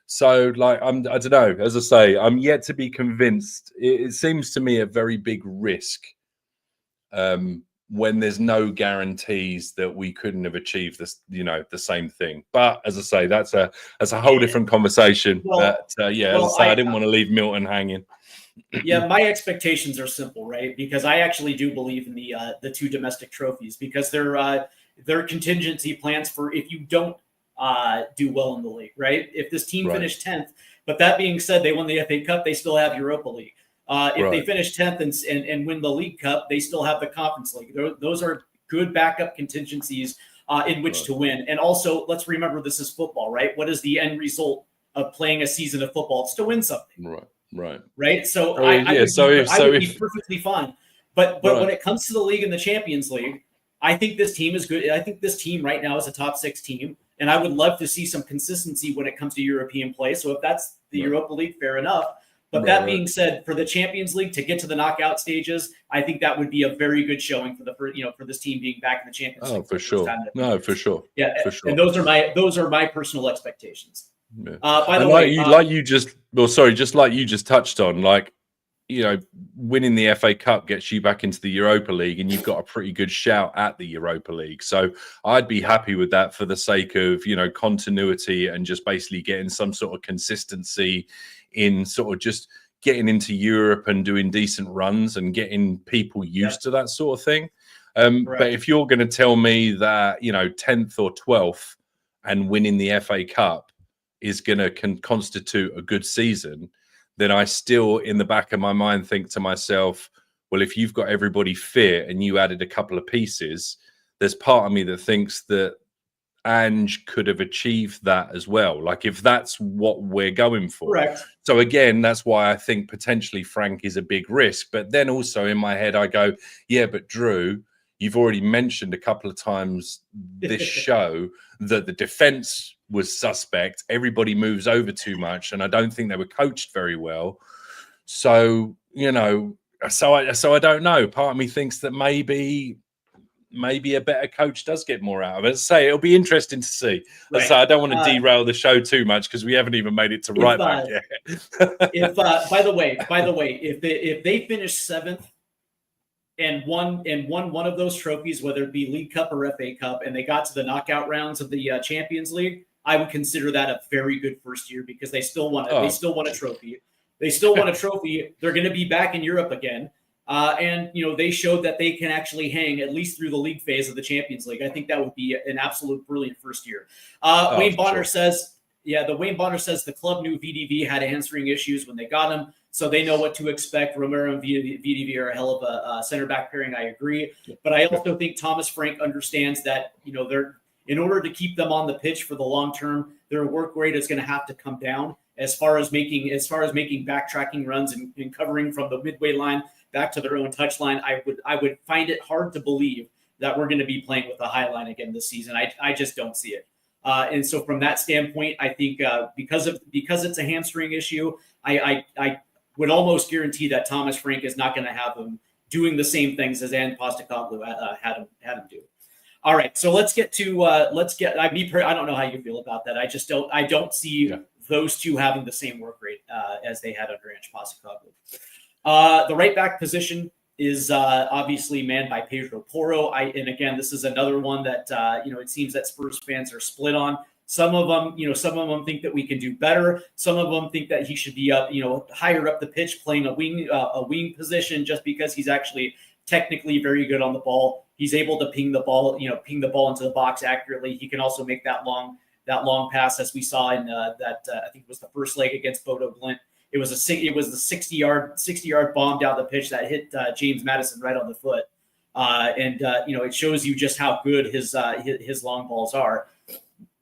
So, I don't know. As I say, I'm yet to be convinced. It seems to me a very big risk when there's no guarantees that we couldn't have achieved this, the same thing. But as I say, that's a whole different conversation. I didn't want to leave Milton hanging. Yeah, my expectations are simple, right? Because I actually do believe in the 2 domestic trophies, because they're contingency plans for if you don't do well in the league, right? If this team finished 10th, but that being said, they won the FA Cup, they still have Europa League. If they finish 10th and win the League Cup, they still have the Conference League. Those are good backup contingencies in which to win. And also, let's remember, this is football, right? What is the end result of playing a season of football? It's to win something. Right. So I would be perfectly fine. But when it comes to the league and the Champions League, I think this team is good. I think this team right now is a top 6 team. And I would love to see some consistency when it comes to European play. So if that's the Europa League, fair enough. But that being said, for the Champions League to get to the knockout stages, I think that would be a very good showing for for this team being back in the Champions League. Oh, for sure. No, for sure. Yeah, for sure. And those are my personal expectations. Yeah. By the way, just like you just touched on, winning the FA Cup gets you back into the Europa League, and you've got a pretty good shout at the Europa League. So I'd be happy with that for the sake of continuity and just basically getting some sort of consistency in sort of just getting into Europe and doing decent runs and getting people used to that sort of thing. But if you're going to tell me that 10th or 12th and winning the FA Cup is going to constitute a good season, then I still, in the back of my mind, think to myself, well, if you've got everybody fit and you added a couple of pieces, there's part of me that thinks that Ange could have achieved that as well. Like, if that's what we're going for. Correct. So again, that's why I think potentially Frank is a big risk. But then also in my head, I go, yeah, but Drew, you've already mentioned a couple of times this show that the defense was suspect. Everybody moves over too much, and I don't think they were coached very well. So, so I don't know. Part of me thinks that maybe a better coach does get more out of it. Say, it'll be interesting to see. Right. So I don't want to derail the show too much because we haven't even made it to right back yet. By the way, if they finish 7th and won one of those trophies, whether it be League Cup or FA Cup, and they got to the knockout rounds of the Champions League, I would consider that a very good first year because they still won it. They still won a trophy. They're going to be back in Europe again. And, they showed that they can actually hang at least through the league phase of the Champions League. I think that would be an absolute brilliant first year. Wayne Bonner says, the Wayne Bonner says the club knew VDV had hamstring issues when they got him, so they know what to expect. Romero and VDV are a hell of a center back pairing. I agree. But I also think Thomas Frank understands that, they're, in order to keep them on the pitch for the long term, their work rate is going to have to come down as far as making backtracking runs and covering from the midway line back to their own touch line. I would find it hard to believe that we're going to be playing with a high line again this season. I just don't see it. And so from that standpoint, I think because it's a hamstring issue, I would almost guarantee that Thomas Frank is not going to have him doing the same things as Ange Postecoglou had him do. All right, so let's get to I don't know how you feel about that. I don't see those two having the same work rate as they had under Ange Postecoglou. The right back position is obviously manned by Pedro Porro. And again, this is another one that it seems that Spurs fans are split on. Some of them think that we can do better. Some of them think that he should be up, higher up the pitch, playing a wing position, just because he's actually technically very good on the ball. He's able to ping the ball into the box accurately. He can also make that long pass, as we saw in I think it was the first leg against Bodo Glimt. It was the 60-yard bomb down the pitch that hit James Maddison right on the foot, it shows you just how good his long balls are.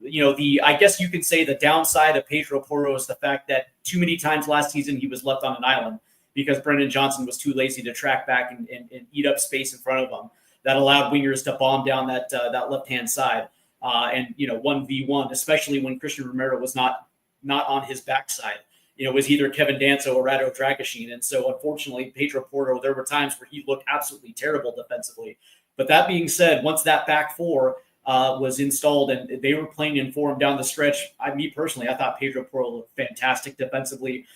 I guess you could say the downside of Pedro Porro is the fact that too many times last season he was left on an island because Brendan Johnson was too lazy to track back and eat up space in front of him. That allowed wingers to bomb down that left-hand side. 1v1, especially when Christian Romero was not on his backside. It was either Kevin Danso or Rado Dragusin. And so, unfortunately, Pedro Porro, there were times where he looked absolutely terrible defensively. But that being said, once that back four was installed and they were playing in form down the stretch, me personally, I thought Pedro Porro looked fantastic defensively.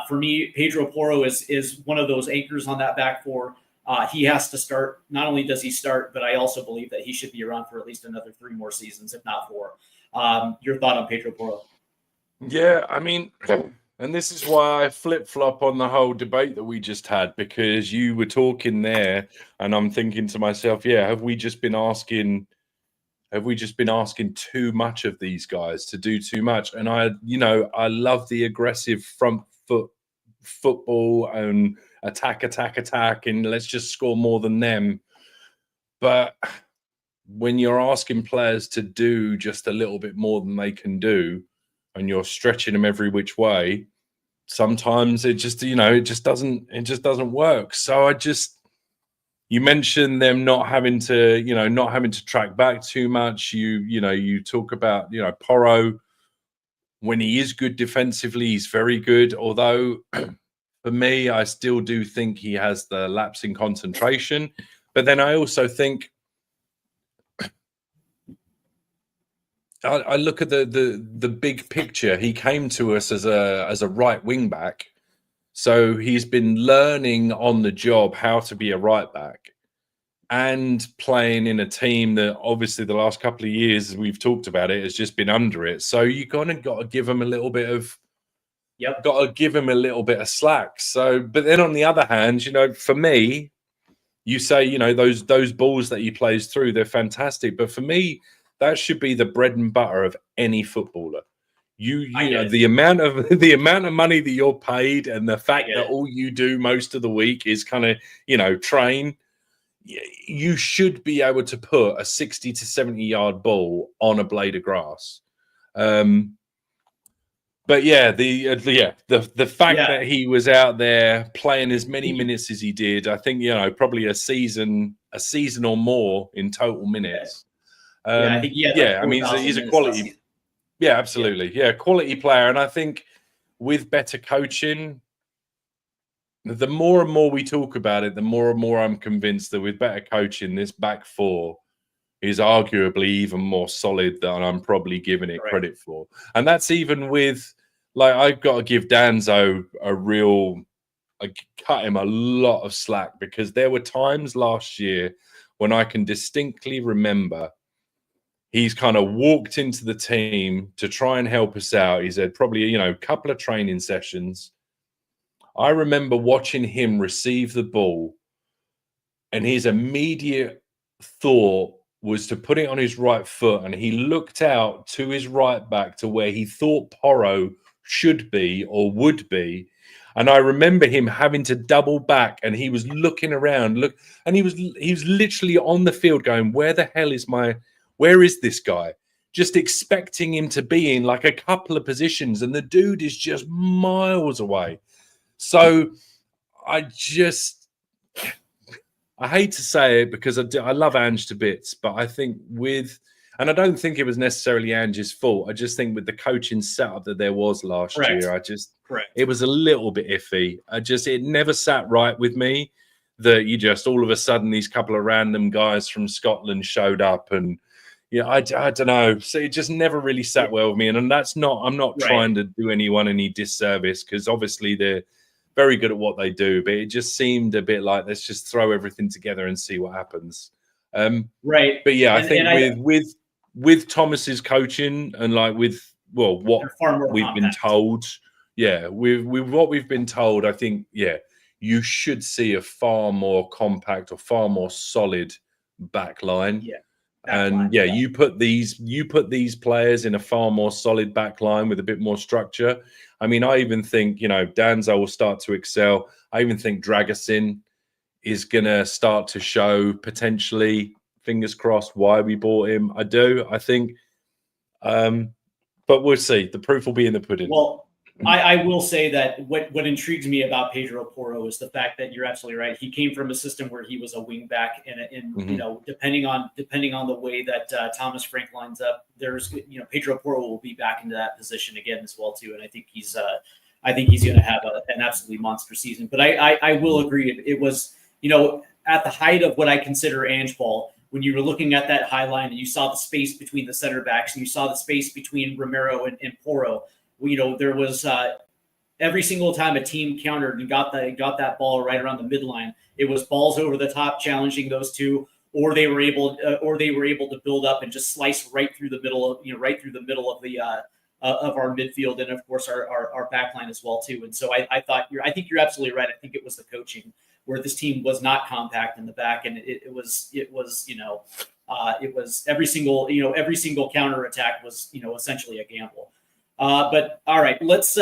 For me, Pedro Porro is one of those anchors on that back four. He has to start. Not only does he start, but I also believe that he should be around for at least another 3 more seasons, if not 4. Your thought on Pedro Porro? Yeah, I mean, and this is why I flip-flop on the whole debate that we just had, because you were talking there and I'm thinking to myself, have we just been asking too much of these guys to do too much? And I love the aggressive front foot football and attack, and let's just score more than them. But when you're asking players to do just a little bit more than they can do, and you're stretching them every which way, sometimes it just doesn't work. So you mentioned them not having to track back too much. You talk about, Porro, when he is good defensively, he's very good. Although for me, I still do think he has the lapse in concentration. But then I also think I look at the big picture. He came to us as a right wing back, so he's been learning on the job how to be a right back, and playing in a team that obviously the last couple of years, as we've talked about it, has just been under it. So you got to give him a little bit of slack. So, but then on the other hand, for me, you say those balls that he plays through, they're fantastic. But for me, that should be the bread and butter of any footballer. The amount of money that you're paid, and the fact that all you do most of the week is kind of train. You should be able to put a 60 to 70 yard ball on a blade of grass. But the fact that he was out there playing as many minutes as he did, I think probably a season or more in total minutes. I think I mean, he's a quality. Yeah, absolutely. Yeah, quality player. And I think with better coaching, the more and more we talk about it, the more and more I'm convinced that with better coaching, this back four is arguably even more solid than I'm probably giving it credit for. And that's even with, I've got to give Danzo I cut him a lot of slack, because there were times last year when I can distinctly remember he's kind of walked into the team to try and help us out. He's had probably, a couple of training sessions. I remember watching him receive the ball and his immediate thought was to put it on his right foot, and he looked out to his right back to where he thought Porro should be or would be. And I remember him having to double back, and he was looking around, and he was literally on the field going, where is this guy? Just expecting him to be in like a couple of positions, and the dude is just miles away. So I hate to say it because I love Ange to bits, but I think and I don't think it was necessarily Ange's fault. I just think with the coaching setup that there was last year, it was a little bit iffy. It never sat right with me that you just all of a sudden these couple of random guys from Scotland showed up, and I don't know. So it just never really sat well with me. And I'm not trying to do anyone any disservice, because obviously they're very good at what they do, but it just seemed a bit like, let's just throw everything together and see what happens. Right. But yeah, I think with Thomas's coaching and like with what we've been told, with what we've been told, I think you should see a far more compact or far more solid back line. You put these players in a far more solid back line with a bit more structure. I mean, I even think, Danzo will start to excel. I even think Dragusin is going to start to show potentially, fingers crossed, why we bought him. I do. I think, but we'll see. The proof will be in the pudding. Well, I will say that what intrigues me about Pedro Porro is the fact that you're absolutely right. He came from a system where he was a wing back, and depending on the way that Thomas Frank lines up, there's Pedro Porro will be back into that position again as well too, and I think he's going to have an absolutely monster season. But I will agree, it was at the height of what I consider Ange ball, when you were looking at that high line and you saw the space between the center backs and you saw the space between Romero and Porro. There was every single time a team countered and got that ball right around the midline, it was balls over the top challenging those two, or they were able to build up and just slice right through the middle of the of our midfield, and of course our back line as well too. And so I think you're absolutely right. I think it was the coaching where this team was not compact in the back, and it was every single counter attack was essentially a gamble. But all right, let's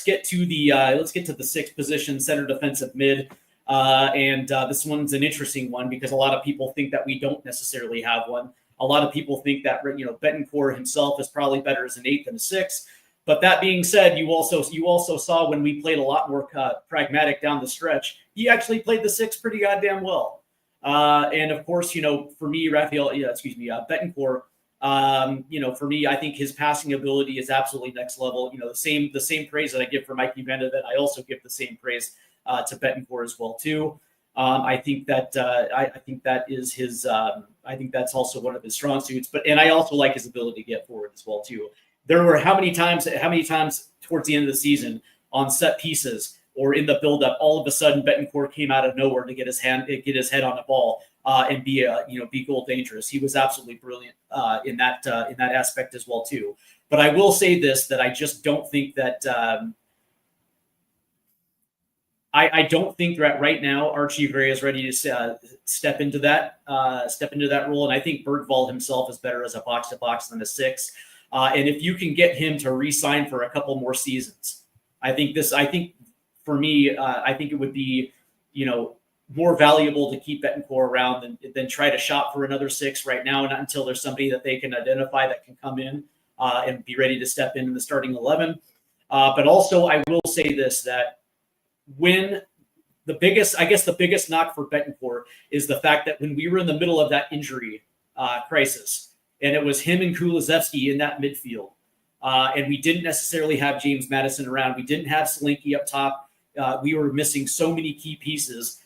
get to the sixth position, center defensive mid, and this one's an interesting one because a lot of people think that we don't necessarily have one. A lot of people think that Betancourt himself is probably better as an 8 than a 6. But that being said, you also saw when we played a lot more pragmatic down the stretch, he actually played the 6 pretty goddamn well. And of course, for me, Betancourt. For me, I think his passing ability is absolutely next level. The same praise that I give for Mikey Van de Ven, I also give the same praise to Betancourt as well too. I think that is his. I think that's also one of his strong suits. And I also like his ability to get forward as well too. There were how many times towards the end of the season on set pieces or in the buildup, all of a sudden Betancourt came out of nowhere to get his head on the ball and be goal dangerous. He was absolutely brilliant in that aspect as well too. But I will say this, that I just don't think that I don't think that right now Archie Gray is ready to step into that role, and I think Bergvall himself is better as a box to box than a 6. And if you can get him to re-sign for a couple more seasons, I think for me, I think it would be, more valuable to keep Betancourt around than try to shop for another 6 right now, not until there's somebody that they can identify that can come in and be ready to step in the starting 11. But also, I will say this, that when the biggest knock for Betancourt is the fact that when we were in the middle of that injury crisis, and it was him and Kulusevski in that midfield, and we didn't necessarily have James Maddison around. We didn't have Solanke up top. We were missing so many key pieces.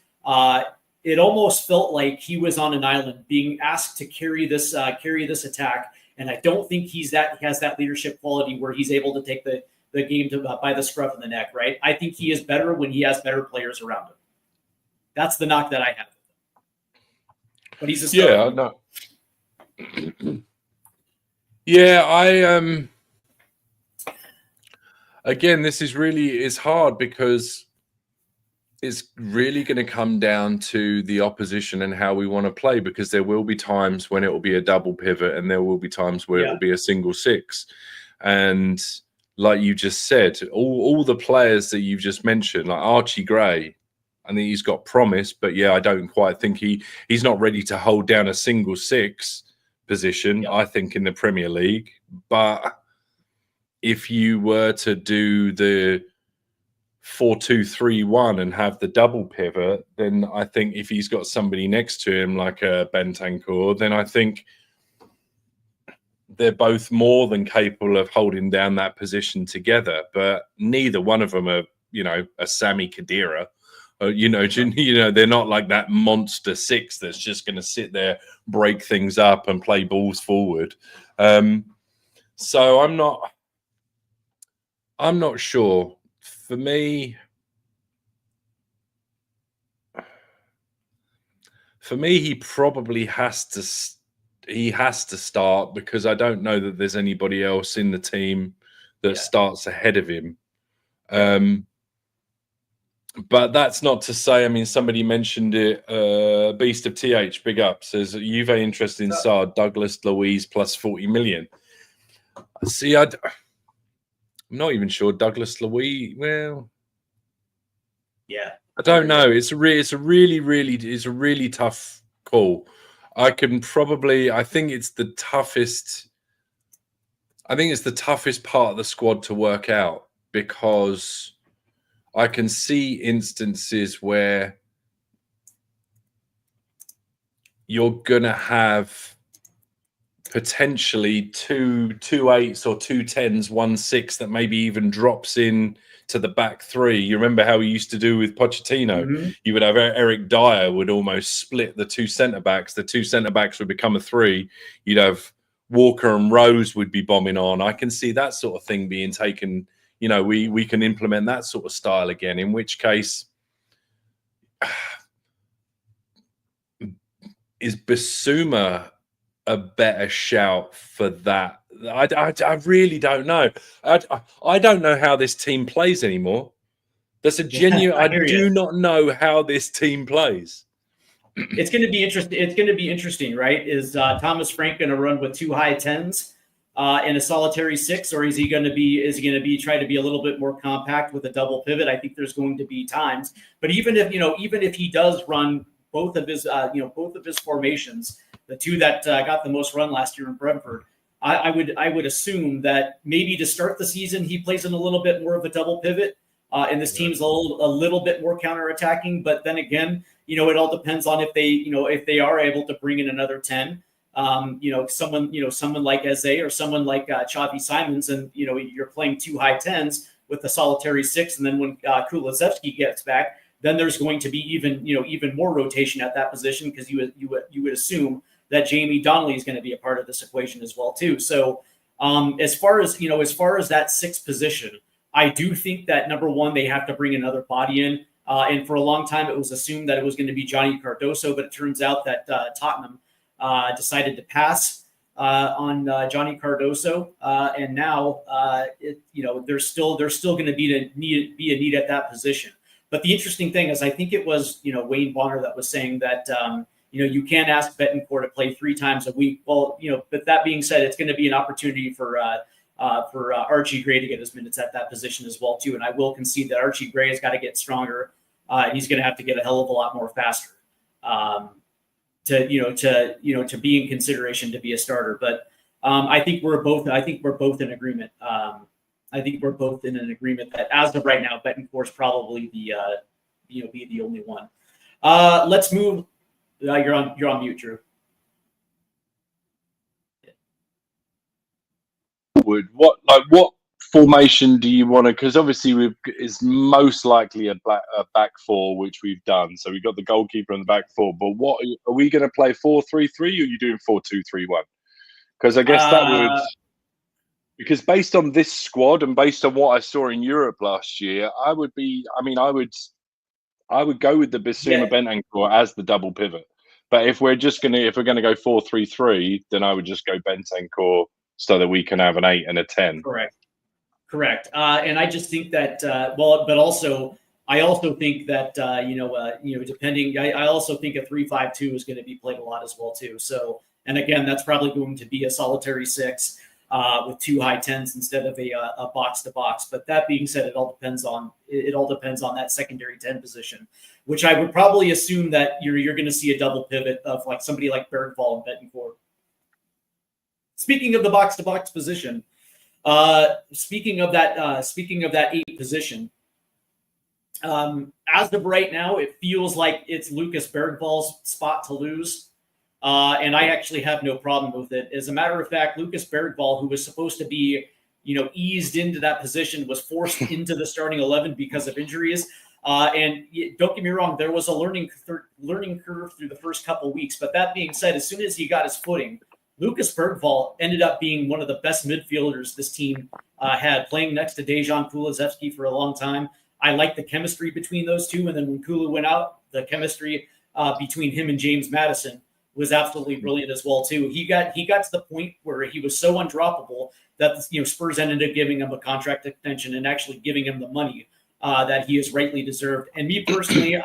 It almost felt like he was on an island being asked to carry this attack. And I don't think he has that leadership quality where he's able to take the game by the scruff of the neck, right? I think he is better when he has better players around him. That's the knock that I have. But he's a starter. Yeah, no. Yeah, again, this is hard because it's really going to come down to the opposition and how we want to play, because there will be times when it will be a double pivot and there will be times where it will be a single six. And like you just said, all the players that you've just mentioned, like Archie Gray, I think he's got promise, but yeah, I don't quite think he's not ready to hold down a single six position, I think, in the Premier League. But if you were to do the 4-2-3-1 and have the double pivot, then I think if he's got somebody next to him like a Bentancur, then I think they're both more than capable of holding down that position together. But neither one of them are, a Sami Khedira. They're not like that monster six that's just going to sit there, break things up, and play balls forward. So I'm not sure. For me, he probably has to start, because I don't know that there's anybody else in the team that starts ahead of him. But that's not to say, I mean, somebody mentioned it, Beast of TH, big up, says, Juve interested in Saad, Douglas Luiz plus 40 million. See, I'm not even sure Douglas Luiz, well... Yeah. I don't know. It's a really tough call. I think it's the toughest part of the squad to work out, because I can see instances where you're gonna have potentially two 8s or 2 10s, 1 6 that maybe even drops in to the back three. You remember how we used to do with Pochettino? Mm-hmm. You would have Eric Dyer would almost split the 2 centre-backs. The 2 centre-backs would become a 3. You'd have Walker and Rose would be bombing on. I can see that sort of thing being taken. We can implement that sort of style again, in which case is Bissouma a better shout for that? I really don't know. I don't know how this team plays anymore. That's a genuine. I do not know how this team plays. It's going to be interesting. It's going to be interesting, right? Is Thomas Frank going to run with 2 high 10s and a solitary 6, or is he going to be try to be a little bit more compact with a double pivot? I think there's going to be times, but even if he does run both of his formations, the 2 that got the most run last year in Brentford, I would assume that maybe to start the season he plays in a little bit more of a double pivot, and this team's a little bit more counterattacking. But then again, it all depends on if they are able to bring in another 10, someone like Eze or someone like Xavi Simons, and you're playing 2 high 10s with a solitary 6, and then when Kulusevski gets back, then there's going to be even more rotation at that position, because you would assume that Jamie Donnelly is going to be a part of this equation as well too. So as far as that 6th position, I do think that number one, they have to bring another body in. And for a long time, it was assumed that it was going to be Johnny Cardoso, but it turns out that Tottenham decided to pass on Johnny Cardoso, and now there's still going to be a need at that position. But the interesting thing is, I think it was Wayne Bonner that was saying that you can't ask Betancourt to play 3 times a week. Well, but that being said, it's going to be an opportunity for Archie Gray to get his minutes at that position as well too. And I will concede that Archie Gray has got to get stronger. He's going to have to get a hell of a lot more faster to be in consideration to be a starter. But I think we're both in agreement. I think we're both in an agreement that as of right now, Betancourt's probably be the only one. Let's move. You're on mute, Drew. What formation do you want to? Because obviously it's most likely a back 4, which we've done. So we've got the goalkeeper in the back 4. But what are we going to play 4-3-3, or are you doing 4-2-3-1? Because I guess that would. Because based on this squad and based on what I saw in Europe last year, I would go with the Bissouma Bentancur as the double pivot. But if we're going to go 4-3-3, then I would just go Bentancur so that we can have an 8 and a 10. Correct. And I just think that but also I also think that depending, I also think a 3-5-2 is going to be played a lot as well too. So, and again, that's probably going to be a solitary 6 with 2 high 10s instead of a box to box. But that being said, it all depends on that secondary 10 position, which I would probably assume that you're going to see a double pivot of like somebody like Bergvall and Betancourt. Speaking of the box to box position, speaking of that 8 position. As of right now, it feels like it's Lucas Bergvall's spot to lose. And I actually have no problem with it. As a matter of fact, Lucas Bergvall, who was supposed to be, eased into that position, was forced into the starting 11 because of injuries. And don't get me wrong, there was a learning curve through the first couple weeks. But that being said, as soon as he got his footing, Lucas Bergvall ended up being one of the best midfielders this team had, playing next to Dejan Kulusevski for a long time. I like the chemistry between those two. And then when Kulu went out, the chemistry between him and James Madison was absolutely brilliant as well too. He got to the point where he was so undroppable that Spurs ended up giving him a contract extension and actually giving him the money that he has rightly deserved. And me personally,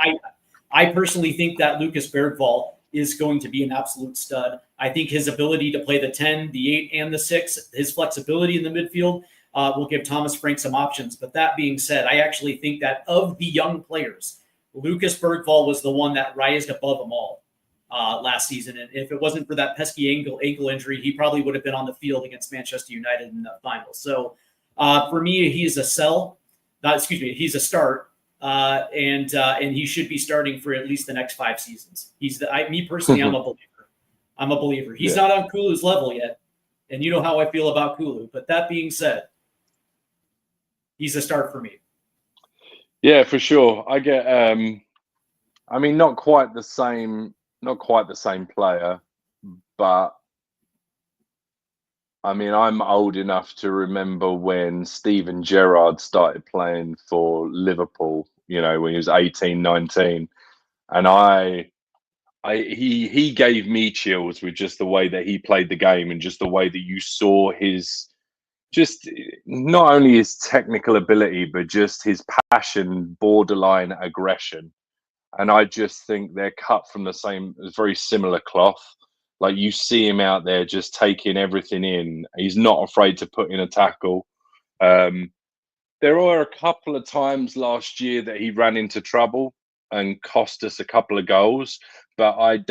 I personally think that Lucas Bergvall is going to be an absolute stud. I think his ability to play the 10, the 8, and the 6, his flexibility in the midfield will give Thomas Frank some options. But that being said, I actually think that of the young players, Lucas Bergvall was the one that rised above them all last season. And if it wasn't for that pesky ankle injury, he probably would have been on the field against Manchester United in the finals. So for me, he's a he's a start. And he should be starting for at least the next 5 seasons. Me personally, I'm a believer. I'm a believer. He's not on Kulu's level yet. And you know how I feel about Kulu. But that being said, he's a start for me. Yeah, for sure. I get. Not quite the same player, but I'm old enough to remember when Steven Gerrard started playing for Liverpool. When he was 18, 19, and he gave me chills with just the way that he played the game and just the way that you saw his. Just not only his technical ability, but just his passion, borderline aggression. And I just think they're cut from the same, very similar cloth. Like you see him out there just taking everything in. He's not afraid to put in a tackle. There were a couple of times last year that he ran into trouble and cost us a couple of goals. But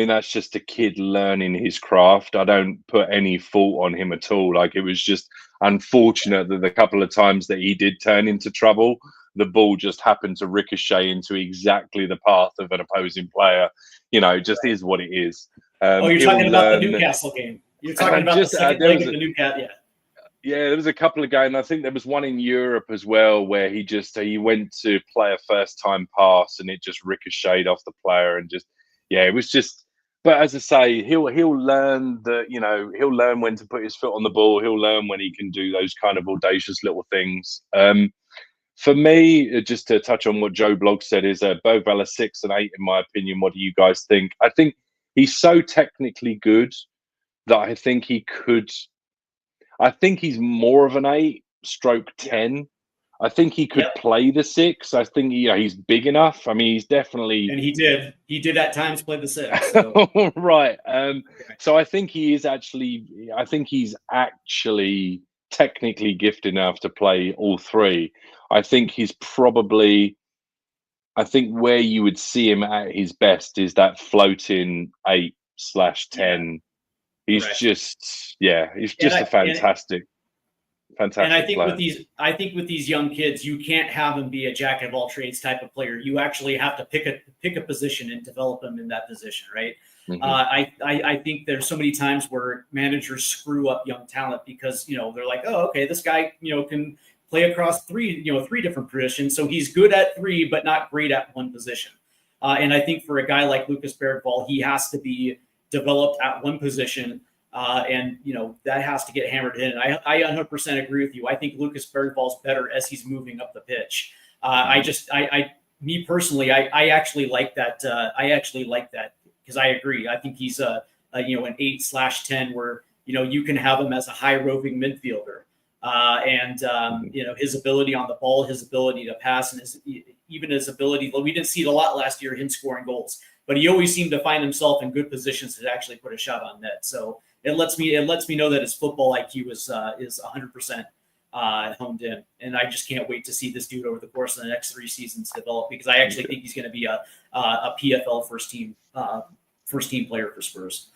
that's just a kid learning his craft. I don't put any fault on him at all. Like, it was just unfortunate that the couple of times that he did turn into trouble, the ball just happened to ricochet into exactly the path of an opposing player. It just is what it is. You're talking about the Newcastle game. You're talking about the second leg of the Newcastle, Yeah, there was a couple of games. I think there was one in Europe as well where he went to play a first-time pass and it just ricocheted off the player and just. Yeah, it was just. But as I say, he'll learn that he'll learn when to put his foot on the ball. He'll learn when he can do those kind of audacious little things. For me, just to touch on what Joe Blogg said, is Bergvall 6 and 8 in my opinion. What do you guys think? I think he's so technically good that I think he could. I think he's more of an 8/10. I think he could play the 6. I think he's big enough. He's definitely, and he did at times play the 6. So. Right. So I think he's actually technically gifted enough to play all 3. I think where you would see him at his best is that floating 8/10. He's just a fantastic. Fantastic. And I think player. with these young kids, you can't have them be a jack of all trades type of player. You actually have to pick a position and develop them in that position, right? Mm-hmm. I think there's so many times where managers screw up young talent because they're like, oh, okay, this guy can play across three different positions, so he's good at 3 but not great at one position. And I think for a guy like Lucas Bergvall, he has to be developed at one position. And that has to get hammered in. I 100% agree with you. I think Lucas Bergvall's better as he's moving up the pitch. Me personally, I actually like that. I actually like that because I agree. I think he's an 8/10 where you can have him as a high roving midfielder. His ability on the ball, his ability to pass, and even his ability. We didn't see it a lot last year, him scoring goals, but he always seemed to find himself in good positions to actually put a shot on net. So it lets me know that his football IQ is 100% honed in, and I just can't wait to see this dude over the course of the next 3 seasons develop, because I actually think he's going to be a PFL first team player for Spurs.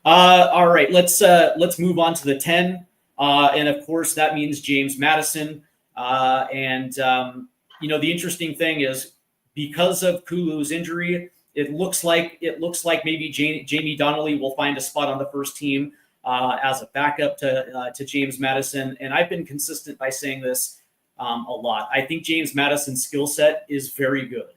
All right, let's move on to the 10. And of course, that means James Maddison. The interesting thing is, because of Kulu's injury, it looks like maybe Jamie Donnelly will find a spot on the first team as a backup to James Maddison. And I've been consistent by saying this a lot. I think James Maddison's skill set is very good.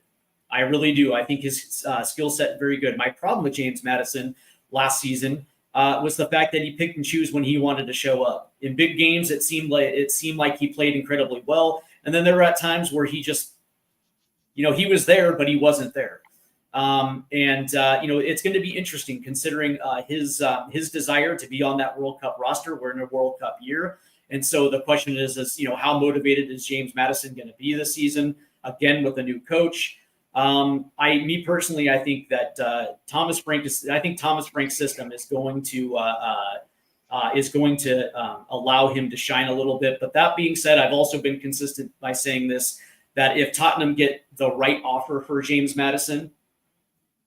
I really do. I think his skill set is very good. My problem with James Maddison last season was the fact that he picked and chose when he wanted to show up. In big games, it seemed like he played incredibly well, and then there were at times where he just, he was there, but he wasn't there. It's going to be interesting considering his desire to be on that World Cup roster. We're in a World Cup year, and so the question is how motivated is James Maddison going to be this season? Again, with a new coach. Personally, I think that Thomas Frank's system is going to allow him to shine a little bit. But that being said, I've also been consistent by saying this, that if Tottenham get the right offer for James Maddison,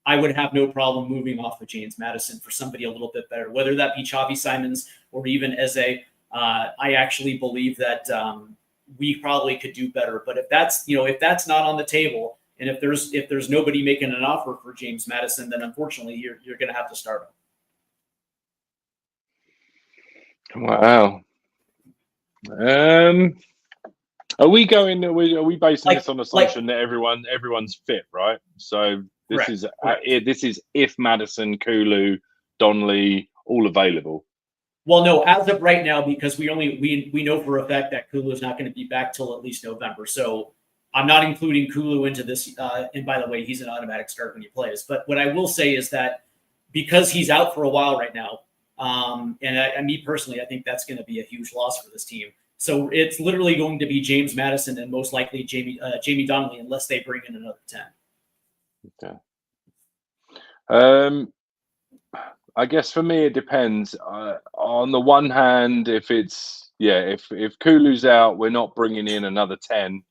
I would have no problem moving off of James Maddison for somebody a little bit better, whether that be Xavi Simons or even Eze. I actually believe that we probably could do better. But if that's not on the table, and if there's nobody making an offer for James Maddison, then unfortunately you're going to have to start him. Wow. Are we basing this on the assumption that everyone's fit, right? So this is if Maddison, Kulu, Donnelly all available. Well, no, as of right now, because we know for a fact that Kulu is not going to be back till at least November. So I'm not including Kulu into this. And by the way, he's an automatic start when he plays. But what I will say is that because he's out for a while right now, me personally, I think that's going to be a huge loss for this team. So it's literally going to be James Maddison and most likely Jamie Donnelly, unless they bring in another 10. Okay. I guess for me, it depends. On the one hand, if Kulu's out, we're not bringing in another 10.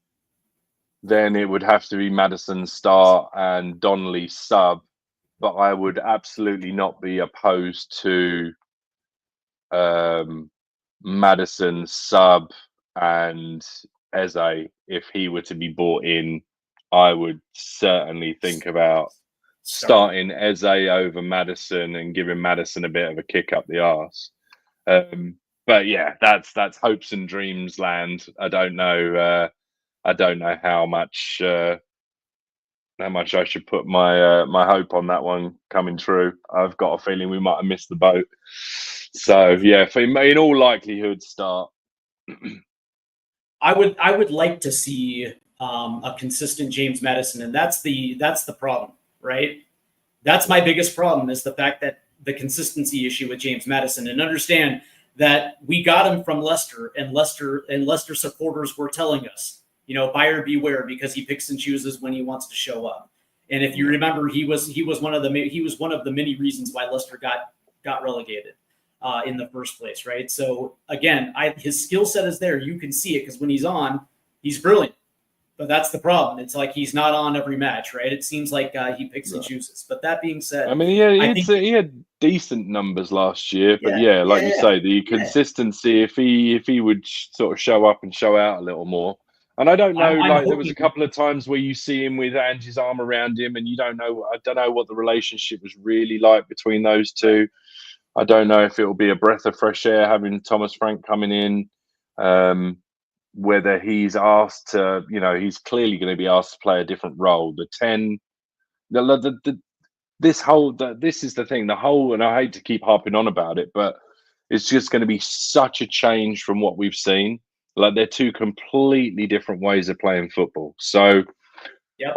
Then it would have to be Maddison start and Donnelly sub. But I would absolutely not be opposed to Maddison sub and Eze. If he were to be bought in, I would certainly think about starting Eze over Maddison and giving Maddison a bit of a kick up the arse. But yeah, that's hopes and dreams land. I don't know how much I should put my hope on that one coming true. I've got a feeling we might have missed the boat. So yeah, in all likelihood, start. I would like to see a consistent James Maddison, and that's the problem, right? That's my biggest problem, is the fact that the consistency issue with James Maddison. And understand that we got him from Leicester, and Leicester supporters were telling us, buyer beware, because he picks and chooses when he wants to show up. And if you remember, he was one of the many reasons why Leicester got relegated in the first place, right? So again, his skill set is there. You can see it, because when he's on, he's brilliant. But that's the problem. It's like he's not on every match, right? It seems like he picks and chooses. But that being said, I mean, he had decent numbers last year. But you say, the consistency, if he would sort of show up and show out a little more. And I don't know, there was a couple of times where you see him with Angie's arm around him, and I don't know what the relationship was really like between those two. I don't know if it will be a breath of fresh air having Thomas Frank coming in. Whether he's asked to, he's clearly going to be asked to play a different role. The 10, this is the thing, and I hate to keep harping on about it, but it's just going to be such a change from what we've seen. Like, they're two completely different ways of playing football. So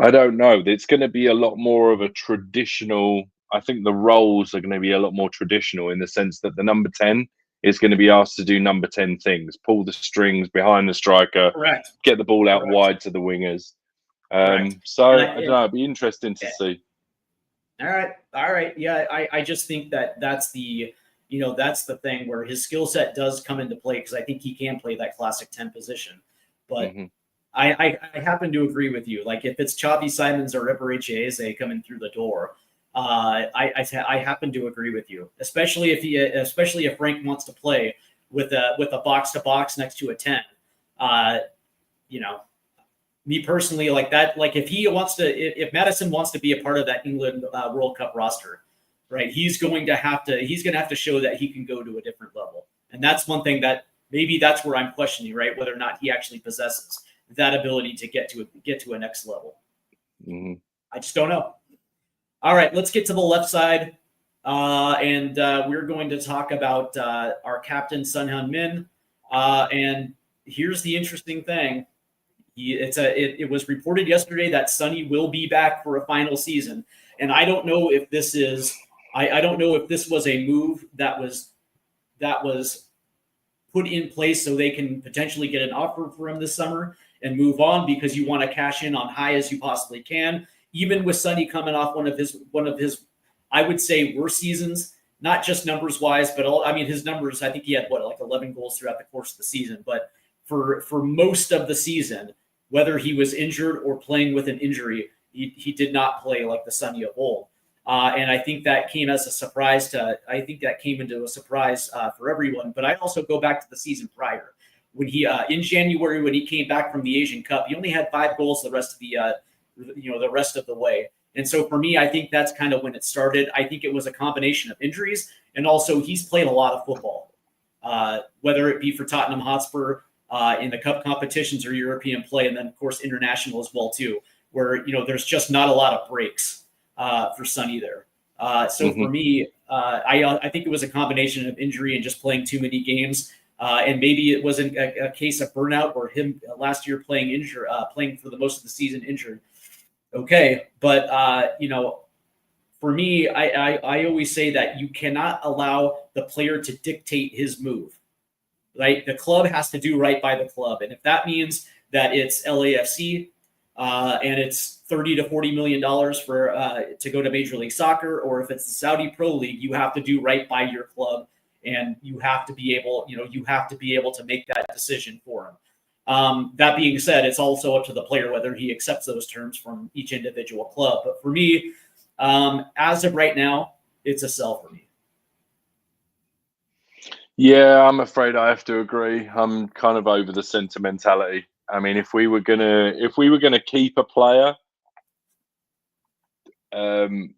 I don't know. It's going to be a lot more of a traditional. I think the roles are going to be a lot more traditional, in the sense that the number 10 is going to be asked to do number 10 things: pull the strings behind the striker, Correct. get the ball out Correct. wide to the wingers. Correct. So And I don't know. It'd be interesting to see. All right. Yeah, I just think that's the that's the thing where his skill set does come into play, because I think he can play that classic 10 position. But I happen to agree with you. Like, if it's Chavi Simons or Eberechi Eze coming through the door, I happen to agree with you, especially if Frank wants to play with a box to box next to a 10. Me personally, like that, like if Madison wants to be a part of that England World Cup roster, right, he's going to have to show that he can go to a different level. And that's one thing that maybe that's where I'm questioning, right, whether or not he actually possesses that ability to get to a next level. I just don't know. All right, let's get to the left side, and we're going to talk about our captain, Son Heung-min. And here's the interesting thing. It was reported yesterday that Sonny will be back for a final season, and I don't know if this is I don't know if this was a move that was put in place so they can potentially get an offer for him this summer and move on, because you want to cash in on high as you possibly can, even with Sonny coming off one of his I would say worst seasons, not just numbers wise, but his numbers, I think he had like 11 goals throughout the course of the season, but for most of the season, whether he was injured or playing with an injury, he did not play like the Sonny of old. And I think that came as a surprise into a surprise for everyone. But I also go back to the season prior, when he in January, when he came back from the Asian Cup, he only had 5 goals the rest of the way. And so for me, I think that's kind of when it started. I think it was a combination of injuries, and also he's played a lot of football, whether it be for Tottenham Hotspur, in the cup competitions or European play, and then of course international as well too, where there's just not a lot of breaks for Sonny there. So for me, I think it was a combination of injury and just playing too many games, and maybe it wasn't a case of burnout or him last year playing for the most of the season injured. Okay, but for me, I always say that you cannot allow the player to dictate his move. Right, the club has to do right by the club, and if that means that it's LAFC and it's $30 to $40 million to go to Major League Soccer, or if it's the Saudi Pro League, you have to do right by your club, and you have to be able to make that decision for him. That being said, it's also up to the player whether he accepts those terms from each individual club. But for me, as of right now, it's a sell for me. Yeah, I'm afraid I have to agree. I'm kind of over the sentimentality. I mean, if we were gonna keep a player, then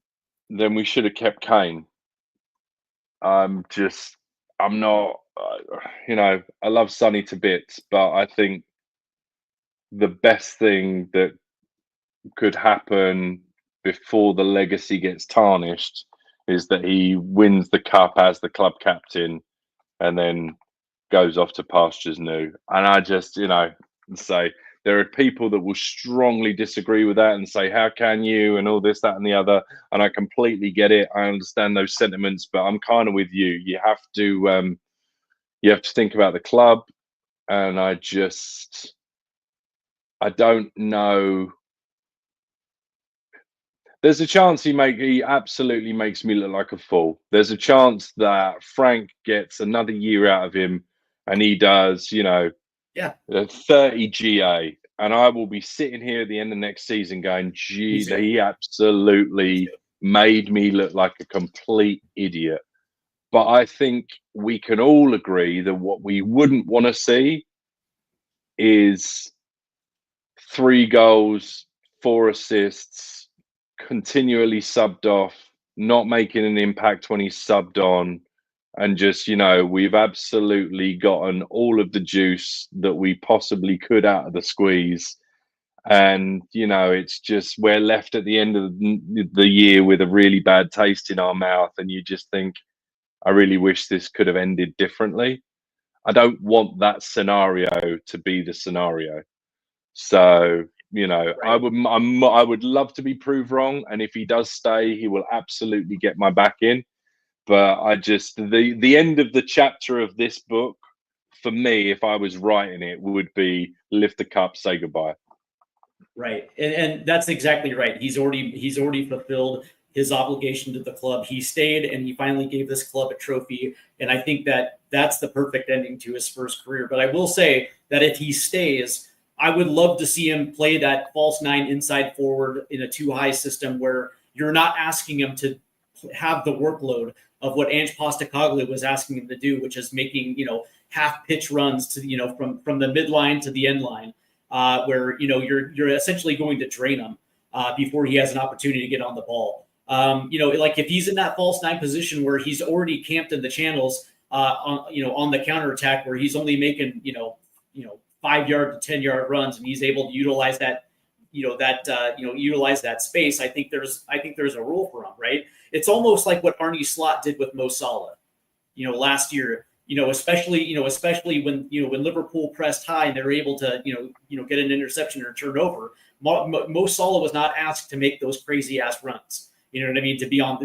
we should have kept Kane. I'm not. I love Sonny to bits, but I think the best thing that could happen before the legacy gets tarnished is that he wins the cup as the club captain, and then goes off to pastures new. And I just, say there are people that will strongly disagree with that and say, how can you, and all this, that, and the other. And I completely get it. I understand those sentiments, but I'm kind of with you. You have to think about the club. And I don't know. There's a chance he absolutely makes me look like a fool. There's a chance that Frank gets another year out of him, and he does, 30 GA, and I will be sitting here at the end of next season going, gee, he absolutely made me look like a complete idiot. But I think we can all agree that what we wouldn't want to see is 3 goals, 4 assists, continually subbed off, not making an impact when he's subbed on, and just, we've absolutely gotten all of the juice that we possibly could out of the squeeze. And, it's just, we're left at the end of the year with a really bad taste in our mouth. And you just think, I really wish this could have ended differently. I don't want that scenario to be the scenario. So, right. I would love to be proved wrong, and if he does stay, he will absolutely get my back in. But I just the end of the chapter of this book for me, if I was writing it, would be lift the cup, say goodbye. Right, and that's exactly right. He's already fulfilled his obligation to the club. He stayed, and he finally gave this club a trophy. And I think that that's the perfect ending to his first career. But I will say that if he stays, I would love to see him play that false nine inside forward in a 2-high system where you're not asking him to have the workload of what Ange Postecoglou was asking him to do, which is making half pitch runs to from the midline to the end line. Where you're essentially going to drain him before he has an opportunity to get on the ball. Like if he's in that false nine position where he's already camped in the channels on the counterattack, where he's only making 5-yard to 10-yard runs, and he's able to utilize that utilize that space. I think there's a role for him, right? It's almost like what Arne Slot did with Mo Salah, last year. Especially when Liverpool pressed high and they were able to get an interception or a turnover. Mo Salah was not asked to make those crazy ass runs. You know what I mean? To be on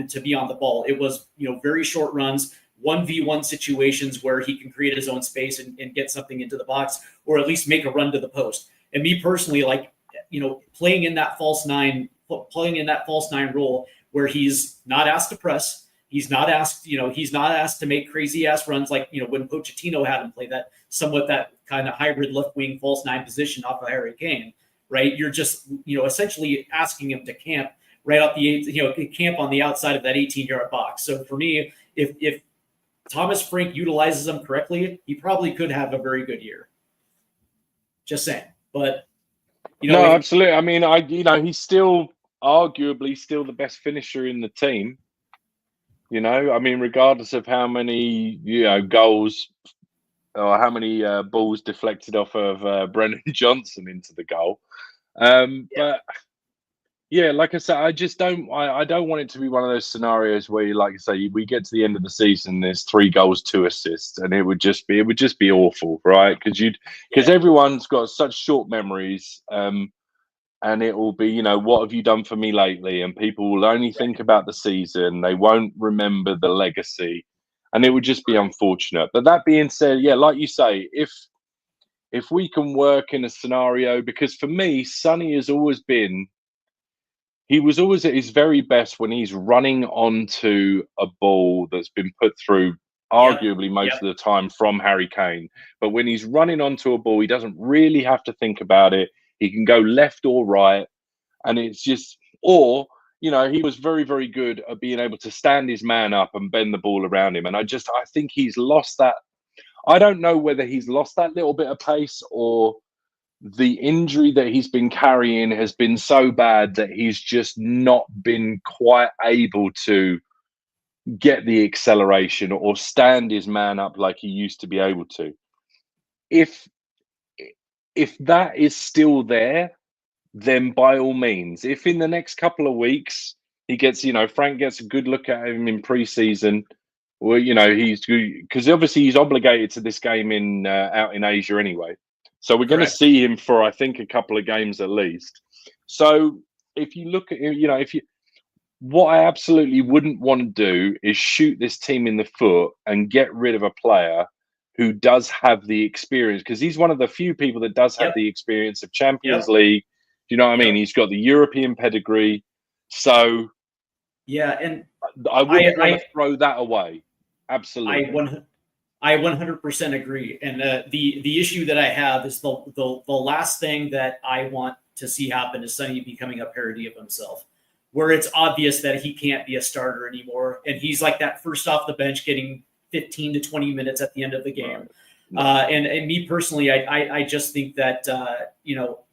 the ball, it was very short runs, 1v1 situations where he can create his own space and get something into the box, or at least make a run to the post. And me personally, playing in that false nine role where he's not asked to press. He's not asked to make crazy ass runs like, when Pochettino had him play that kind of hybrid left wing false nine position off of Harry Kane, right? You're just, essentially asking him to camp right out camp on the outside of that 18-yard box. So for me, if Thomas Frank utilizes him correctly, he probably could have a very good year. Just saying. But, no, absolutely. I mean, he's still arguably still the best finisher in the team. I mean, regardless of how many, goals or how many balls deflected off of Brennan Johnson into the goal. But yeah, like I said, I don't want it to be one of those scenarios where, like I say, we get to the end of the season, there's 3 goals, 2 assists, and it would just be awful, right? Because everyone's got such short memories. And it will be, what have you done for me lately? And people will only think about the season. They won't remember the legacy. And it would just be unfortunate. But that being said, yeah, like you say, if we can work in a scenario, because for me, Sonny has always been, he was always at his very best when he's running onto a ball that's been put through, arguably most of the time, from Harry Kane. But when he's running onto a ball, he doesn't really have to think about it. He can go left or right, and it's just, or, he was very, very good at being able to stand his man up and bend the ball around him. And I think he's lost that. I don't know whether he's lost that little bit of pace, or the injury that he's been carrying has been so bad that he's just not been quite able to get the acceleration or stand his man up like he used to be able to. If that is still there, then by all means, if in the next couple of weeks he gets, Frank gets a good look at him in pre-season, well, he's, because obviously he's obligated to this game out in Asia anyway. So we're going to see him for, I think, a couple of games at least. So if you look at, what I absolutely wouldn't want to do is shoot this team in the foot and get rid of a player who does have the experience, because he's one of the few people that does have the experience of Champions League. Do you know what I mean? He's got the European pedigree. So and I wouldn't want to throw that away. Absolutely. I 100% agree. And the issue that I have is the last thing that I want to see happen is Sonny becoming a parody of himself, where it's obvious that he can't be a starter anymore. And he's like that first off the bench getting 15 to 20 minutes at the end of the game. And me personally, I just think that,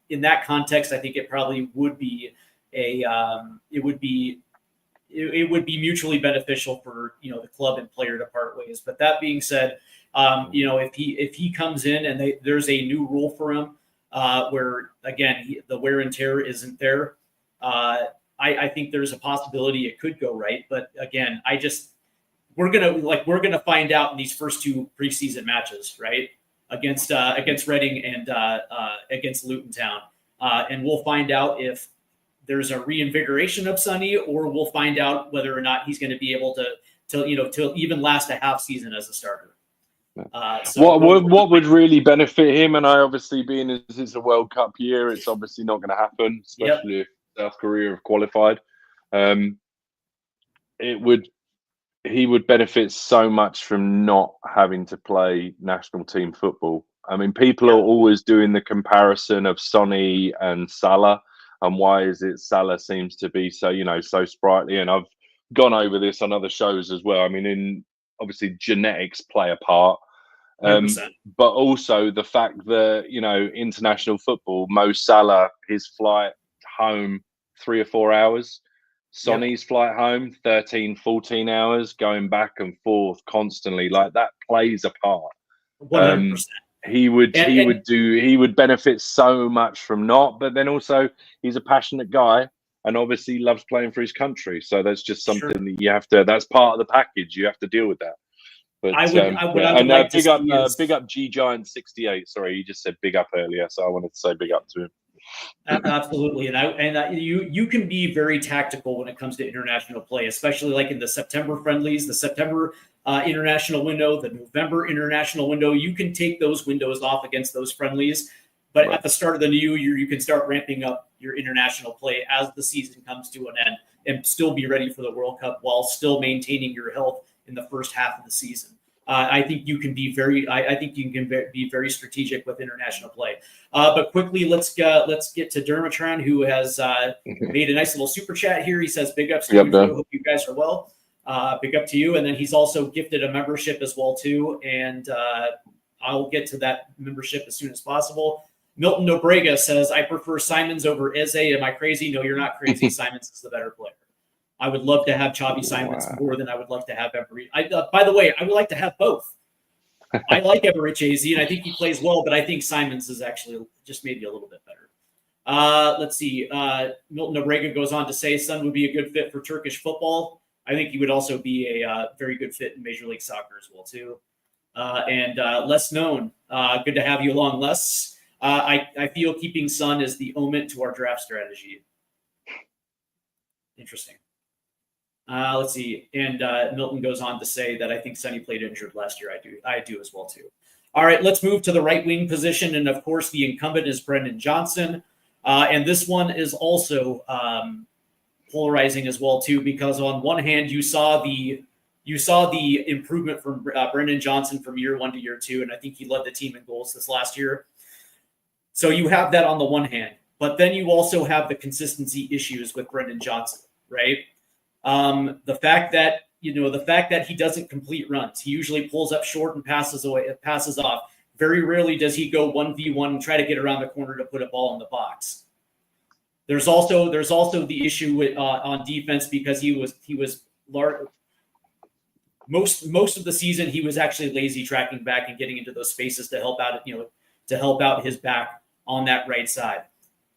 in that context, I think it probably would be it would be mutually beneficial for, the club and player to part ways. But that being said, if he comes in and there's a new rule for him, where again, the wear and tear isn't there, I think there's a possibility it could go right. But again, we're gonna find out in these first 2 preseason matches, right? Against Reading and against Luton Town, and we'll find out if there's a reinvigoration of Sonny, or we'll find out whether or not he's going to be able to to even last a half season as a starter. So What would really benefit him, and I obviously being as it's a World Cup year, it's obviously not going to happen, especially if South Korea have qualified. He would benefit so much from not having to play national team football. I mean, people are always doing the comparison of Sonny and Salah, and why is it Salah seems to be so, so sprightly? And I've gone over this on other shows as well. I mean, obviously genetics play a part, but also the fact that, international football, Mo Salah, his flight home 3 or 4 hours. Sonny's flight home 13, 14 hours, going back and forth constantly. Like, that plays a part. 100%. He would benefit so much from not, but then also he's a passionate guy and obviously loves playing for his country. So that's just something that you have to, that's part of the package. You have to deal with that. But big up G Giant 68. Sorry, you just said big up earlier, so I wanted to say big up to him. Absolutely, you can be very tactical when it comes to international play, especially like in the September friendlies, the September international window, the November international window. You can take those windows off against those friendlies, but at the start of the new year, you can start ramping up your international play as the season comes to an end, and still be ready for the World Cup while still maintaining your health in the first half of the season. I think you can be very strategic with international play. But quickly, let's get to Dermatron, who has made a nice little super chat here. He says, "Big ups to you. Hope you guys are well. Big up to you." And then he's also gifted a membership as well too. And I'll get to that membership as soon as possible. Milton Nobrega says, "I prefer Simons over Eze. Am I crazy? No, you're not crazy. Simons is the better player. I would love to have Xavi Simons more than I would love to have Everett. By the way, I would like to have both. I like Everett Eze, and I think he plays well, but I think Simons is actually just maybe a little bit better." Let's see. Milton Nobrega goes on to say, "Son would be a good fit for Turkish football. I think he would also be a very good fit in Major League Soccer as well, too." And Les Known, good to have you along, Les. I feel keeping Son is the omen to our draft strategy. Interesting. Let's see. And Milton goes on to say that I think Sonny played injured last year. I do as well, too. All right, let's move to the right wing position. And of course, the incumbent is Brendan Johnson. And this one is also polarizing as well, too, because on one hand, you saw the improvement from Brendan Johnson from year 1 to year 2. And I think he led the team in goals this last year. So you have that on the one hand. But then you also have the consistency issues with Brendan Johnson, right? The fact that he doesn't complete runs. He usually pulls up short and passes off. Very rarely does he go 1v1 and try to get around the corner to put a ball in the box. There's also the issue with on defense, because he was large. Most of the season he was actually lazy tracking back and getting into those spaces to help out his back on that right side.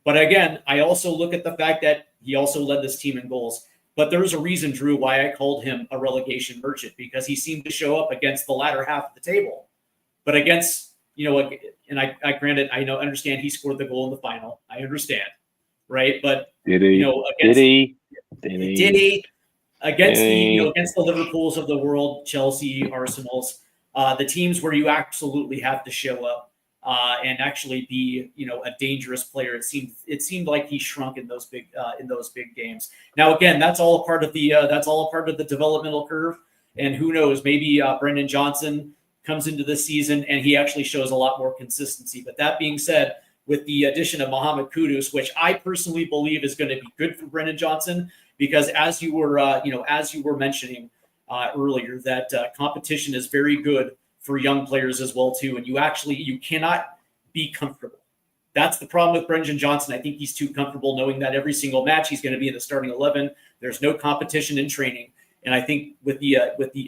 But again, I also look at the fact that he also led this team in goals. But there's a reason, Drew, why I called him a relegation merchant, because he seemed to show up against the latter half of the table. But against, and I granted, I understand he scored the goal in the final. I understand, right? But did he? Against the Liverpools of the world, Chelsea, Arsenals, the teams where you absolutely have to show up and actually be, a dangerous player. It seemed like he shrunk in those big games. Now, again, that's all a part of the developmental curve. And who knows, maybe Brendan Johnson comes into this season and he actually shows a lot more consistency. But that being said, with the addition of Mohammed Kudus, which I personally believe is going to be good for Brendan Johnson, because as you were mentioning earlier, that competition is very good for young players as well too, and you cannot be comfortable. That's the problem with Brendan Johnson. I think he's too comfortable knowing that every single match he's going to be in the starting 11. There's no competition in training, and I think with the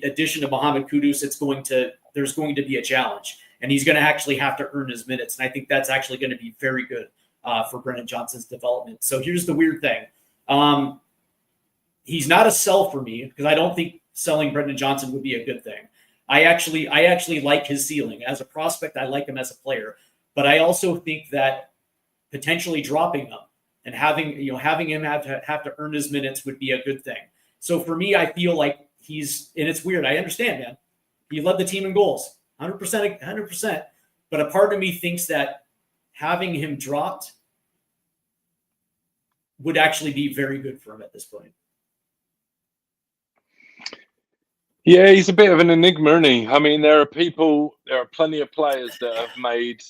addition of Mohammed Kudus, there's going to be a challenge, and he's going to actually have to earn his minutes, and I think that's actually going to be very good for Brendan Johnson's development. So here's the weird thing: he's not a sell for me, because I don't think selling Brendan Johnson would be a good thing. I actually like his ceiling as a prospect. I like him as a player, but I also think that potentially dropping him and having him have to earn his minutes would be a good thing. So for me, I feel like and it's weird. I understand, man. He led the team in goals, 100%, 100%. But a part of me thinks that having him dropped would actually be very good for him at this point. Yeah, he's a bit of an enigma, isn't he? I mean, there are plenty of players that have made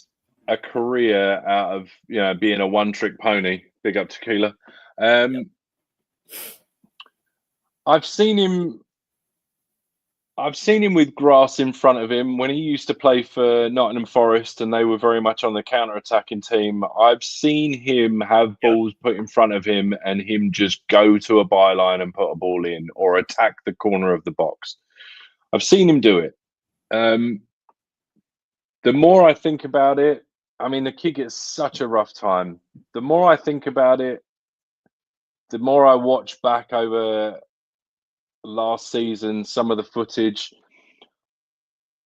a career out of being a one-trick pony. Big up Tequila. Yep. I've seen him with grass in front of him when he used to play for Nottingham Forest, and they were very much on the counter-attacking team. I've seen him have balls put in front of him and him just go to a byline and put a ball in or attack the corner of the box. I've seen him do it. The more I think about it, I mean, the kid gets such a rough time. The more I think about it, the more I watch back over last season, some of the footage,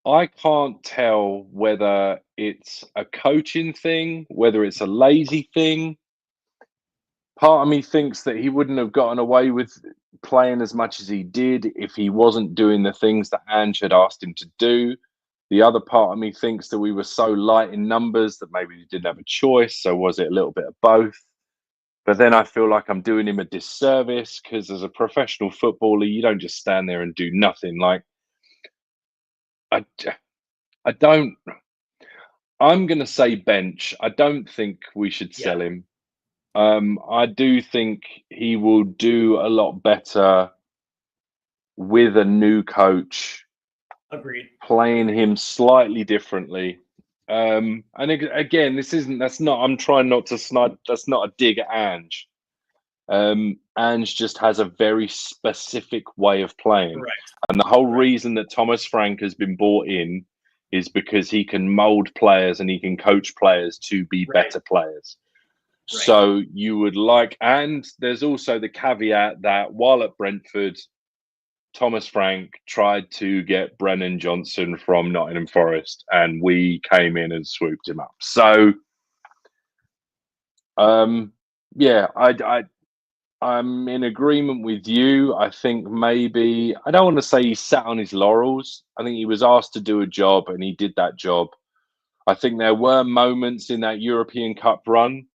I can't tell whether it's a coaching thing, whether it's a lazy thing. Part of me thinks that he wouldn't have gotten away with playing as much as he did if he wasn't doing the things that Ange had asked him to do. The other part of me thinks that we were so light in numbers that maybe he didn't have a choice. So was it a little bit of both? But then I feel like I'm doing him a disservice because as a professional footballer, you don't just stand there and do nothing. Like, I'm going to say bench. I don't think we should sell him. I do think he will do a lot better with a new coach. Agreed. Playing him slightly differently. And again, I'm trying not to snipe. That's not a dig at Ange. Ange just has a very specific way of playing. Right. And the whole reason that Thomas Frank has been brought in is because he can mold players and he can coach players to be better players. Right. So you would and there's also the caveat that while at Brentford, Thomas Frank tried to get Brennan Johnson from Nottingham Forest, and we came in and swooped him up. So, I'm in agreement with you. I think maybe I don't want to say he sat on his laurels. I think he was asked to do a job, and he did that job. I think there were moments in that European Cup run.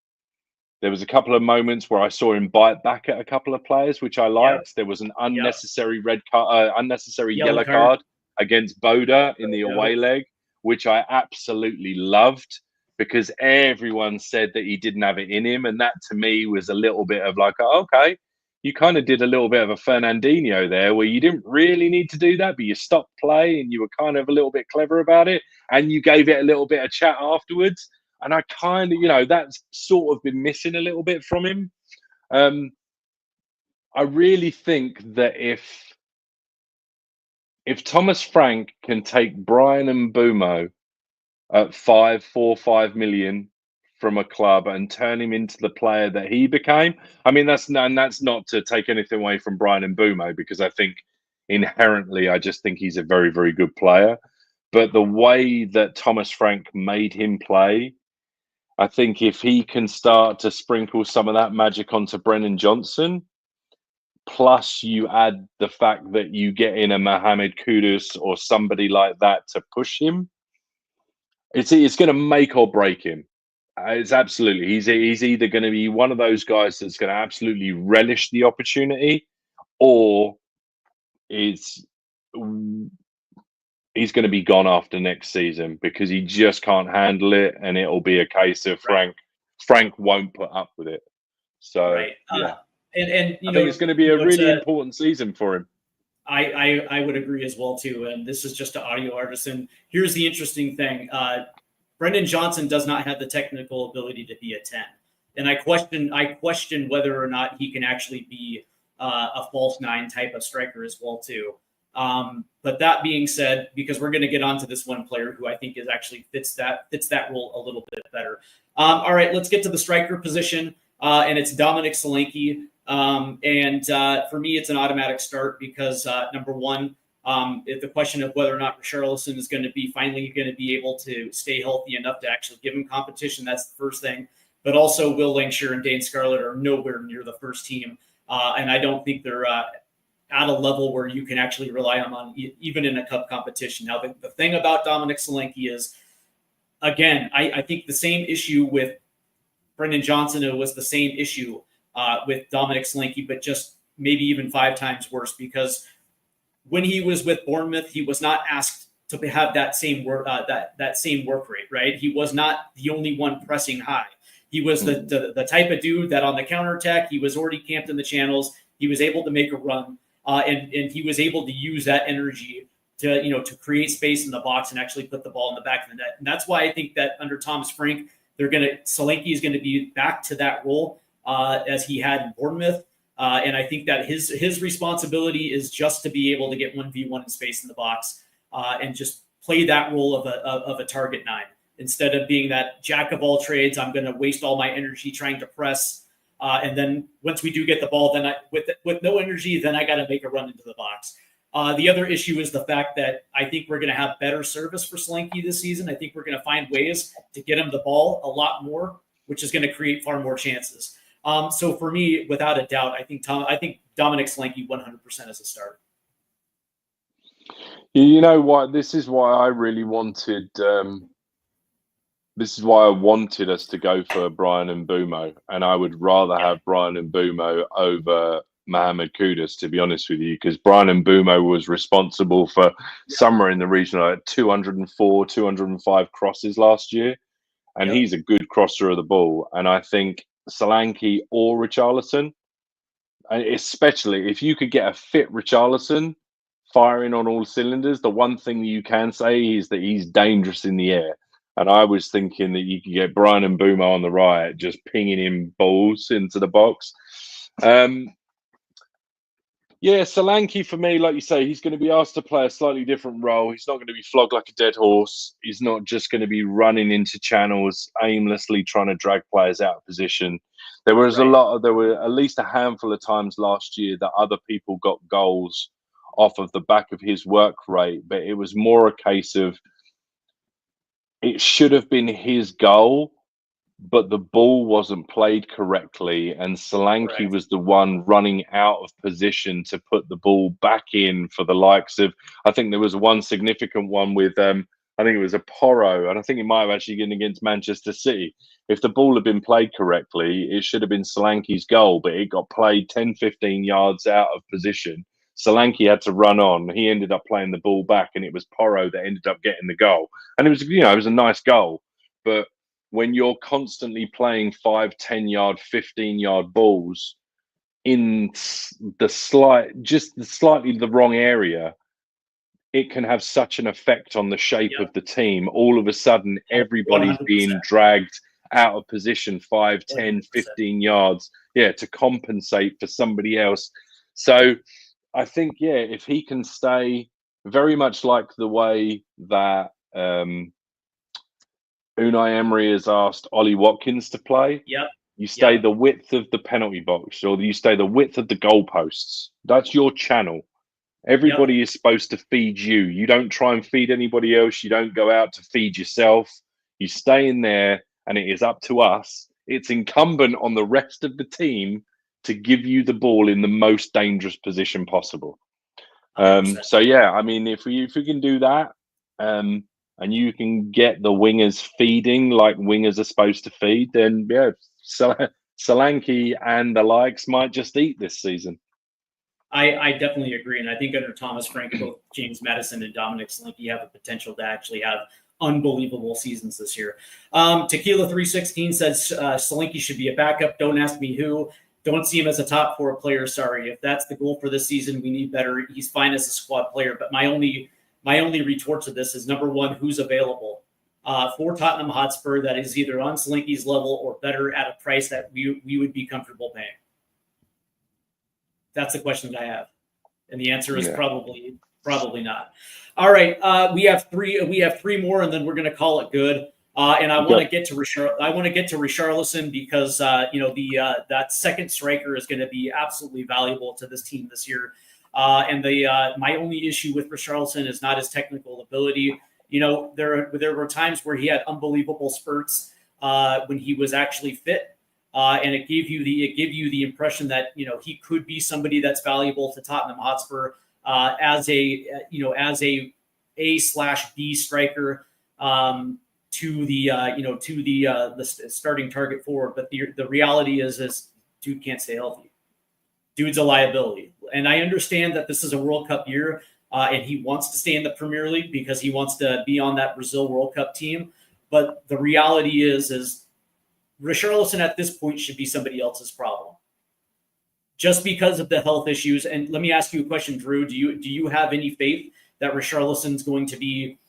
There was a couple of moments where I saw him bite back at a couple of players, which I liked. Yep. There was an unnecessary unnecessary yellow card against Boda in the away leg, which I absolutely loved because everyone said that he didn't have it in him. And that to me was a little bit of like, okay, you kind of did a little bit of a Fernandinho there where you didn't really need to do that, but you stopped play and you were kind of a little bit clever about it. And you gave it a little bit of chat afterwards. And I kind of, that's sort of been missing a little bit from him. I really think that if Thomas Frank can take Brian Mbeumo at 5 million from a club and turn him into the player that he became, I mean, that's not to take anything away from Brian Mbeumo because I think inherently, I just think he's a very, very good player. But the way that Thomas Frank made him play, I think if he can start to sprinkle some of that magic onto Brennan Johnson, plus you add the fact that you get in a Mohammed Kudus or somebody like that to push him, it's going to make or break him. It's absolutely. He's either going to be one of those guys that's going to absolutely relish the opportunity, or he's going to be gone after next season because he just can't handle it, and it'll be a case of Frank won't put up with it. So yeah, and I think it's going to be a really important season for him. I would agree as well too. And this is just an audio artisan. Here's the interesting thing: Brendan Johnson does not have the technical ability to be a 10, and I question whether or not he can actually be a false 9 type of striker as well too. But that being said, because we're going to get onto this one player who I think is actually fits that role a little bit better. All right, let's get to the striker position, and it's Dominic Solanke. And for me, it's an automatic start because number one, the question of whether or not Richarlison is finally going to be able to stay healthy enough to actually give him competition. That's the first thing. But also, Will Langsure and Dane Scarlett are nowhere near the first team, and I don't think they're at a level where you can actually rely on even in a cup competition. Now, the thing about Dominic Solanke is, again, I think the same issue with Brendan Johnson, it was the same issue with Dominic Solanke, but just maybe even 5 times worse, because when he was with Bournemouth, he was not asked to have that same work rate, right? He was not the only one pressing high. He was the type of dude that on the counterattack, he was already camped in the channels. He was able to make a run, and he was able to use that energy to create space in the box and actually put the ball in the back of the net. And that's why I think that under Thomas Frank, Solanke is going to be back to that role as he had in Bournemouth. And I think that his responsibility is just to be able to get 1v1 in space in the box and just play that role of a target 9 instead of being that jack of all trades. I'm going to waste all my energy trying to press. And then once we do get the ball, then with no energy, then I got to make a run into the box. The other issue is the fact that I think we're going to have better service for Solanke this season. I think we're going to find ways to get him the ball a lot more, which is going to create far more chances. So for me, without a doubt, I think Dominic Solanke 100% as a starter. You know what? This is why I really wanted. This is why I wanted us to go for Brian Mbeumo, and I would rather have Brian Mbeumo over Mohammed Kudus, to be honest with you, because Brian Mbeumo was responsible for somewhere in the region of 204, 205 crosses last year, and he's a good crosser of the ball. And I think Solanke or Richarlison, especially if you could get a fit Richarlison firing on all cylinders, the one thing that you can say is that he's dangerous in the air. And I was thinking that you could get Brian Mbeumo on the right, just pinging him balls into the box. Solanke for me, like you say, he's going to be asked to play a slightly different role. He's not going to be flogged like a dead horse. He's not just going to be running into channels, aimlessly trying to drag players out of position. There were at least a handful of times last year that other people got goals off of the back of his work rate, but it was more a case of it should have been his goal, but the ball wasn't played correctly, and Solanke was the one running out of position to put the ball back in for the likes of, I think there was one significant one with, I think it was a Porro, and I think it might have actually been against Manchester City. If the ball had been played correctly, it should have been Solanke's goal, but it got played 10, 15 yards out of position. Solanke had to run on. He ended up playing the ball back, and it was Porro that ended up getting the goal. And it was, it was a nice goal. But when you're constantly playing 5, 10-yard, 15-yard balls in the slightly the wrong area, it can have such an effect on the shape of the team. All of a sudden, everybody's 100%. Being dragged out of position 5, 10, 15 yards, to compensate for somebody else. So I think, if he can stay very much like the way that Unai Emery has asked Ollie Watkins to play. You stay the width of the penalty box, or you stay the width of the goalposts. That's your channel. Everybody is supposed to feed you. You don't try and feed anybody else. You don't go out to feed yourself. You stay in there, and it is up to us. It's incumbent on the rest of the team to give you the ball in the most dangerous position possible. So I mean, if we can do that, and you can get the wingers feeding like wingers are supposed to feed, then Solanke and the likes might just eat this season. I definitely agree, and I think under Thomas Frank, both James Maddison and Dominic Solanke have the potential to actually have unbelievable seasons this year. Tequila 316 says Solanke should be a backup. Don't ask me who. Don't see him as a top 4 player. Sorry. If that's the goal for this season, we need better. He's fine as a squad player. But my only retort to this is, number one, who's available for Tottenham Hotspur that is either on Solanke's level or better at a price that we would be comfortable paying? That's the question that I have. And the answer is probably not. All right. We have three more, and then we're going to call it good. And I want to get to Richarlison because that second striker is going to be absolutely valuable to this team this year. And my only issue with Richarlison is not his technical ability. There were times where he had unbelievable spurts when he was actually fit. and it gave you the impression that he could be somebody that's valuable to Tottenham Hotspur as a A/B striker to the starting target forward. But the reality is dude can't stay healthy. Dude's a liability, and I understand that this is a World Cup year, and he wants to stay in the Premier League because he wants to be on that Brazil World Cup team. But the reality is Richarlison at this point should be somebody else's problem, just because of the health issues. And let me ask you a question, Drew. Do you have any faith that Richarlison's going to be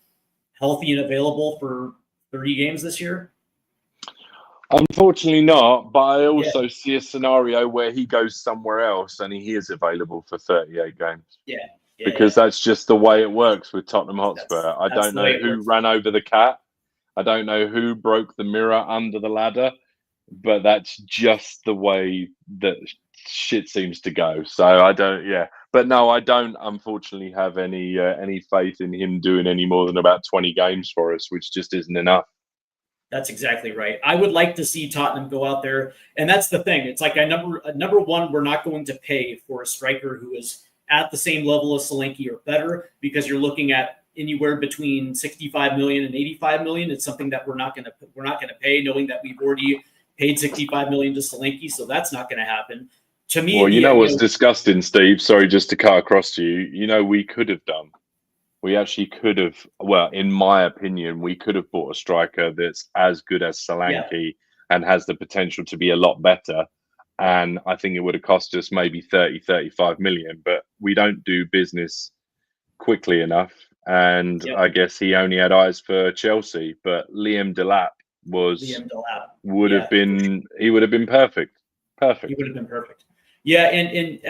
healthy and available for 30 games this year? Unfortunately not, but I also see a scenario where he goes somewhere else and he is available for 38 games. Because that's just the way it works with Tottenham Hotspur. I don't know who ran over the cat. I don't know who broke the mirror under the ladder, but that's just the way that shit seems to go. So I don't, But no, I don't unfortunately have any faith in him doing any more than about 20 games for us, which just isn't enough. That's exactly right. I would like to see Tottenham go out there, and that's the thing. It's like number one, we're not going to pay for a striker who is at the same level as Solanke or better, because you're looking at anywhere between 65 million and 85 million. It's something that we're not going to pay, knowing that we've already paid 65 million to Solanke, so that's not going to happen. To me, well, what's disgusting, Steve? Sorry, just to cut across to you. We could have done. We actually could have, well, in my opinion, we could have bought a striker that's as good as Solanke and has the potential to be a lot better. And I think it would have cost us maybe 30, 35 million, but we don't do business quickly enough. And I guess he only had eyes for Chelsea, but Liam Delap would have been perfect. Perfect. He would have been perfect. Yeah, and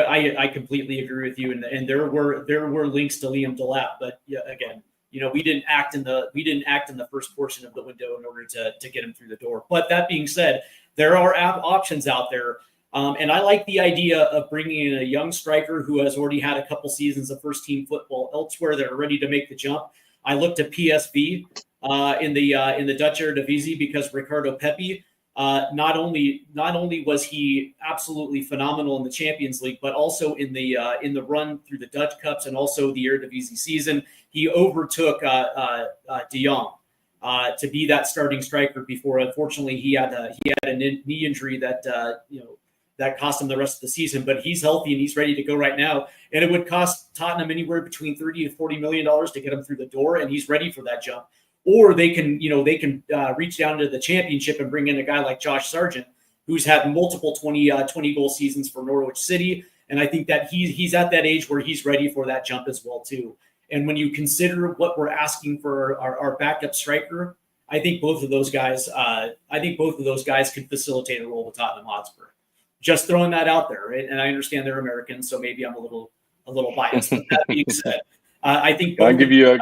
I completely agree with you. And there were links to Liam Delap, but again, we didn't act in the first portion of the window in order to get him through the door. But that being said, there are options out there, and I like the idea of bringing in a young striker who has already had a couple seasons of first team football elsewhere that are ready to make the jump. I looked at PSV in the Dutch Eredivisie because Ricardo Pepi. Not only was he absolutely phenomenal in the Champions League, but also in the run through the Dutch Cups and also the Eredivisie season, he overtook De Jong to be that starting striker before, unfortunately, he had a knee injury that cost him the rest of the season. But he's healthy and he's ready to go right now. And it would cost Tottenham anywhere between $30 to $40 million to get him through the door, and he's ready for that jump. Or they can reach down to the championship and bring in a guy like Josh Sargent, who's had multiple 20 goal seasons for Norwich City. And I think that he's at that age where he's ready for that jump as well, too. And when you consider what we're asking for our backup striker, I think both of those guys can facilitate a role with Tottenham Hotspur. Just throwing that out there, right? And I understand they're Americans, so maybe I'm a little biased. But that being said, I think I'll give you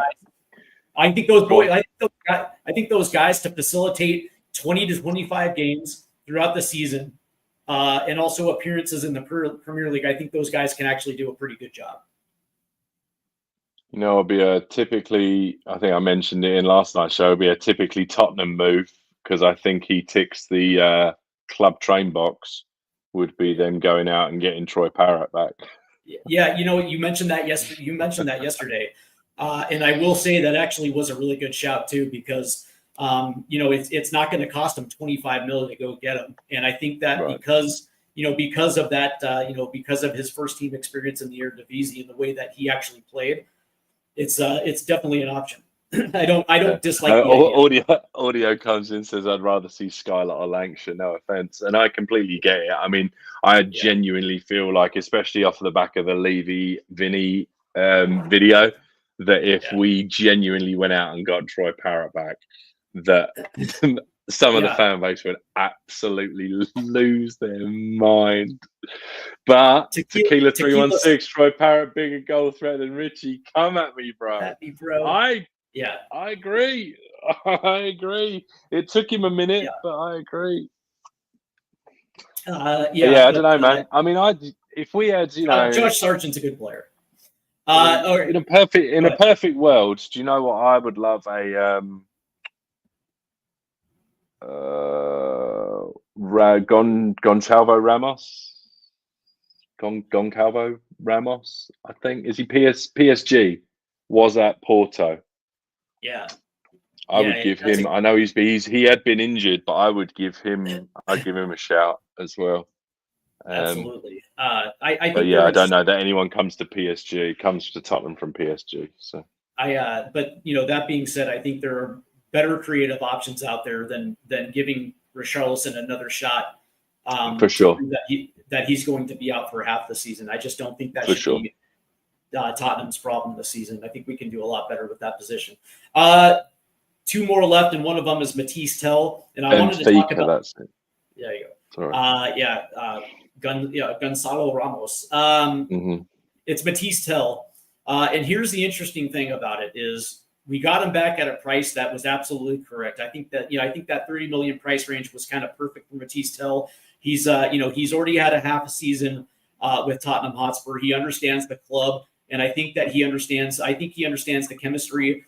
I think those guys to facilitate 20 to 25 games throughout the season, and also appearances in the Premier League. I think those guys can actually do a pretty good job. It'll be I think I mentioned it in last night's show, it'll be a typically Tottenham move, because I think he ticks the club train box, would be them going out and getting Troy Parrott back. Yeah, you mentioned that yesterday. And I will say that actually was a really good shout too, because it's not going to cost him $25 million to go get him. And I think that because of that, because of his first team experience in the Eredivisie and the way that he actually played, it's definitely an option. I don't dislike the audio comes in, says I'd rather see Skylar or Lancashire, no offense. And I completely get it. I mean, I genuinely feel like, especially off the back of the Levy Vinny video, that if we genuinely went out and got Troy Parrott back, that some of the fan base would absolutely lose their mind. But Tequila 316, Troy Parrott, bigger goal threat than Richie. Come at me, bro. I agree. I agree. It took him a minute, but I agree. I don't know, man. I mean, if we had, Josh Sargent's a good player. In a perfect world, do you know what I would love? Goncalvo Ramos. Goncalvo Ramos, I think. Is he PSG? Was at Porto. Yeah. I would give him. I know he had been injured, but I'd give him a shout as well. Absolutely. I think. But yeah, I don't know that anyone comes to Tottenham from PSG. So but that being said, I think there are better creative options out there than giving Richarlison another shot. For sure. That he's going to be out for half the season. I just don't think that should be Tottenham's problem this season. I think we can do a lot better with that position. Two more left, and one of them is Matisse Tell. And I wanted to talk about. That's it. There you go. Sorry. Gonzalo Ramos. It's Matisse Tell. And here's the interesting thing about it is we got him back at a price that was absolutely correct. I think that that 30 million price range was kind of perfect for Matisse Tell. He's already had a half a season with Tottenham Hotspur. He understands the club, and I think he understands the chemistry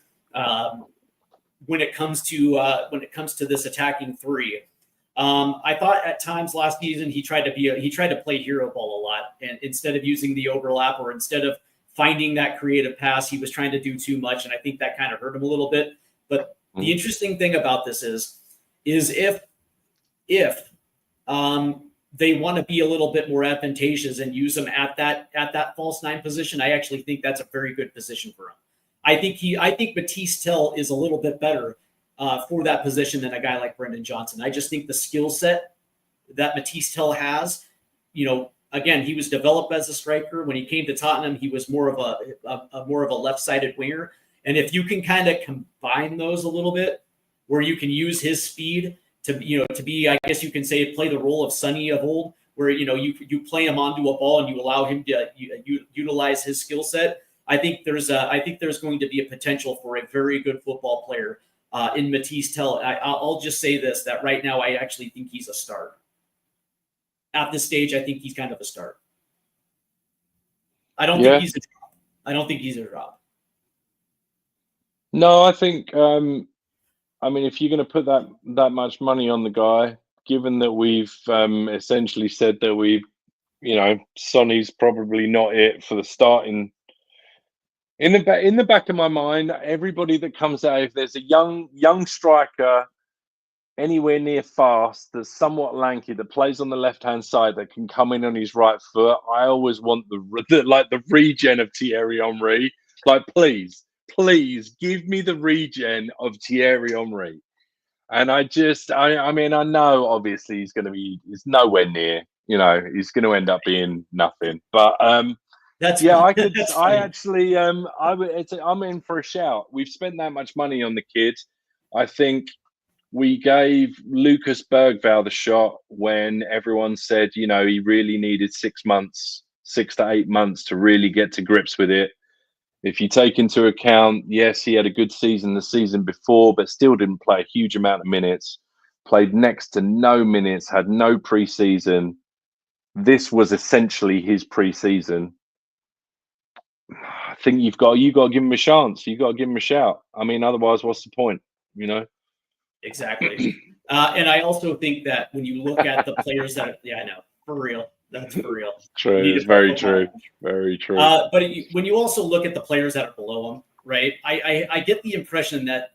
when it comes to this attacking three. I thought at times last season he tried to play hero ball a lot, and instead of using the overlap or instead of finding that creative pass, he was trying to do too much, and I think that kind of hurt him a little bit. But the interesting thing about this is if they want to be a little bit more advantageous and use him at that false nine position, I actually think that's a very good position for him. I think Matisse Tell is a little bit better for that position than a guy like Brendan Johnson. I just think the skill set that Matisse Tell has, again, he was developed as a striker. When he came to Tottenham, he was more of a left-sided winger. And if you can kind of combine those a little bit, where you can use his speed to be, I guess you can say, play the role of Sonny of old, where you play him onto a ball and you allow him to utilize his skill set. I think there's going to be a potential for a very good football player in Matisse Tell. I'll just say this, that right now I actually think he's a start. At this stage, I think he's kind of a start. I don't think he's a drop. No, I think. If you're going to put that much money on the guy, given that we've essentially said that Sonny's probably not it for the starting. In the back of my mind, everybody that comes out, if there's a young striker anywhere near fast, that's somewhat lanky, that plays on the left-hand side, that can come in on his right foot, I always want the regen of Thierry Henry. Like, please give me the regen of Thierry Henry. And I know obviously he's nowhere near, he's going to end up being nothing. But I'm in for a shout. We've spent that much money on the kid. I think we gave Lucas Bergvall the shot when everyone said, he really needed 6 to 8 months to really get to grips with it. If you take into account, yes, he had a good season the season before, but still didn't play a huge amount of minutes, played next to no minutes, had no preseason. This was essentially his preseason. I think you've got to give him a chance. You've got to give him a shout. Otherwise, what's the point? Exactly. And I also think that when you look at the players I know, for real. That's for real. True. It's very true. Very true. But when you also look at the players that are below him, right, I get the impression that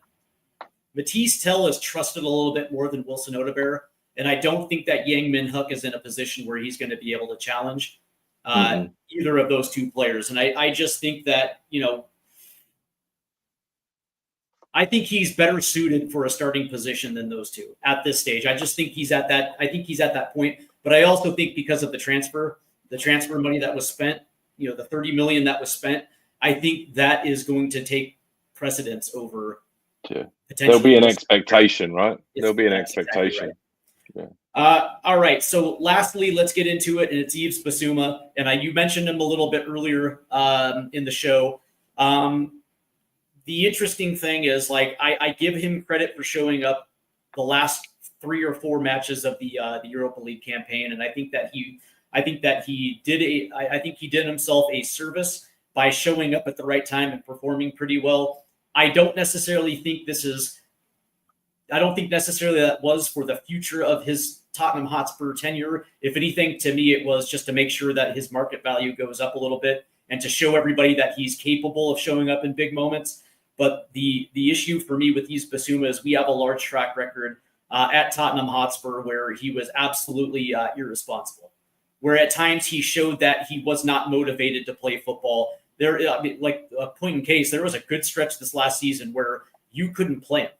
Matisse Tell is trusted a little bit more than Wilson Odobert. And I don't think that Yang Min Huk is in a position where he's going to be able to challenge either of those two players. And I just think that, I think he's better suited for a starting position than those two at this stage. I just think he's at that point. But I also think because of the transfer money that was spent, the 30 million that was spent, I think that is going to take precedence over. Yeah. There'll be an expectation, right? There'll be an expectation. Exactly right. Yeah. All right. So lastly, let's get into it. And it's Yves Bissouma. And you mentioned him a little bit earlier in the show. The interesting thing is, I give him credit for showing up the last 3 or 4 matches of the Europa League campaign, and I think that he did himself a service by showing up at the right time and performing pretty well. I don't necessarily think that was for the future of his Tottenham Hotspur tenure. If anything, to me, it was just to make sure that his market value goes up a little bit and to show everybody that he's capable of showing up in big moments. But the issue for me with Yves Bissouma is we have a large track record at Tottenham Hotspur where he was absolutely irresponsible, where at times he showed that he was not motivated to play football. There, like a point in case, there was a good stretch this last season where you couldn't play him.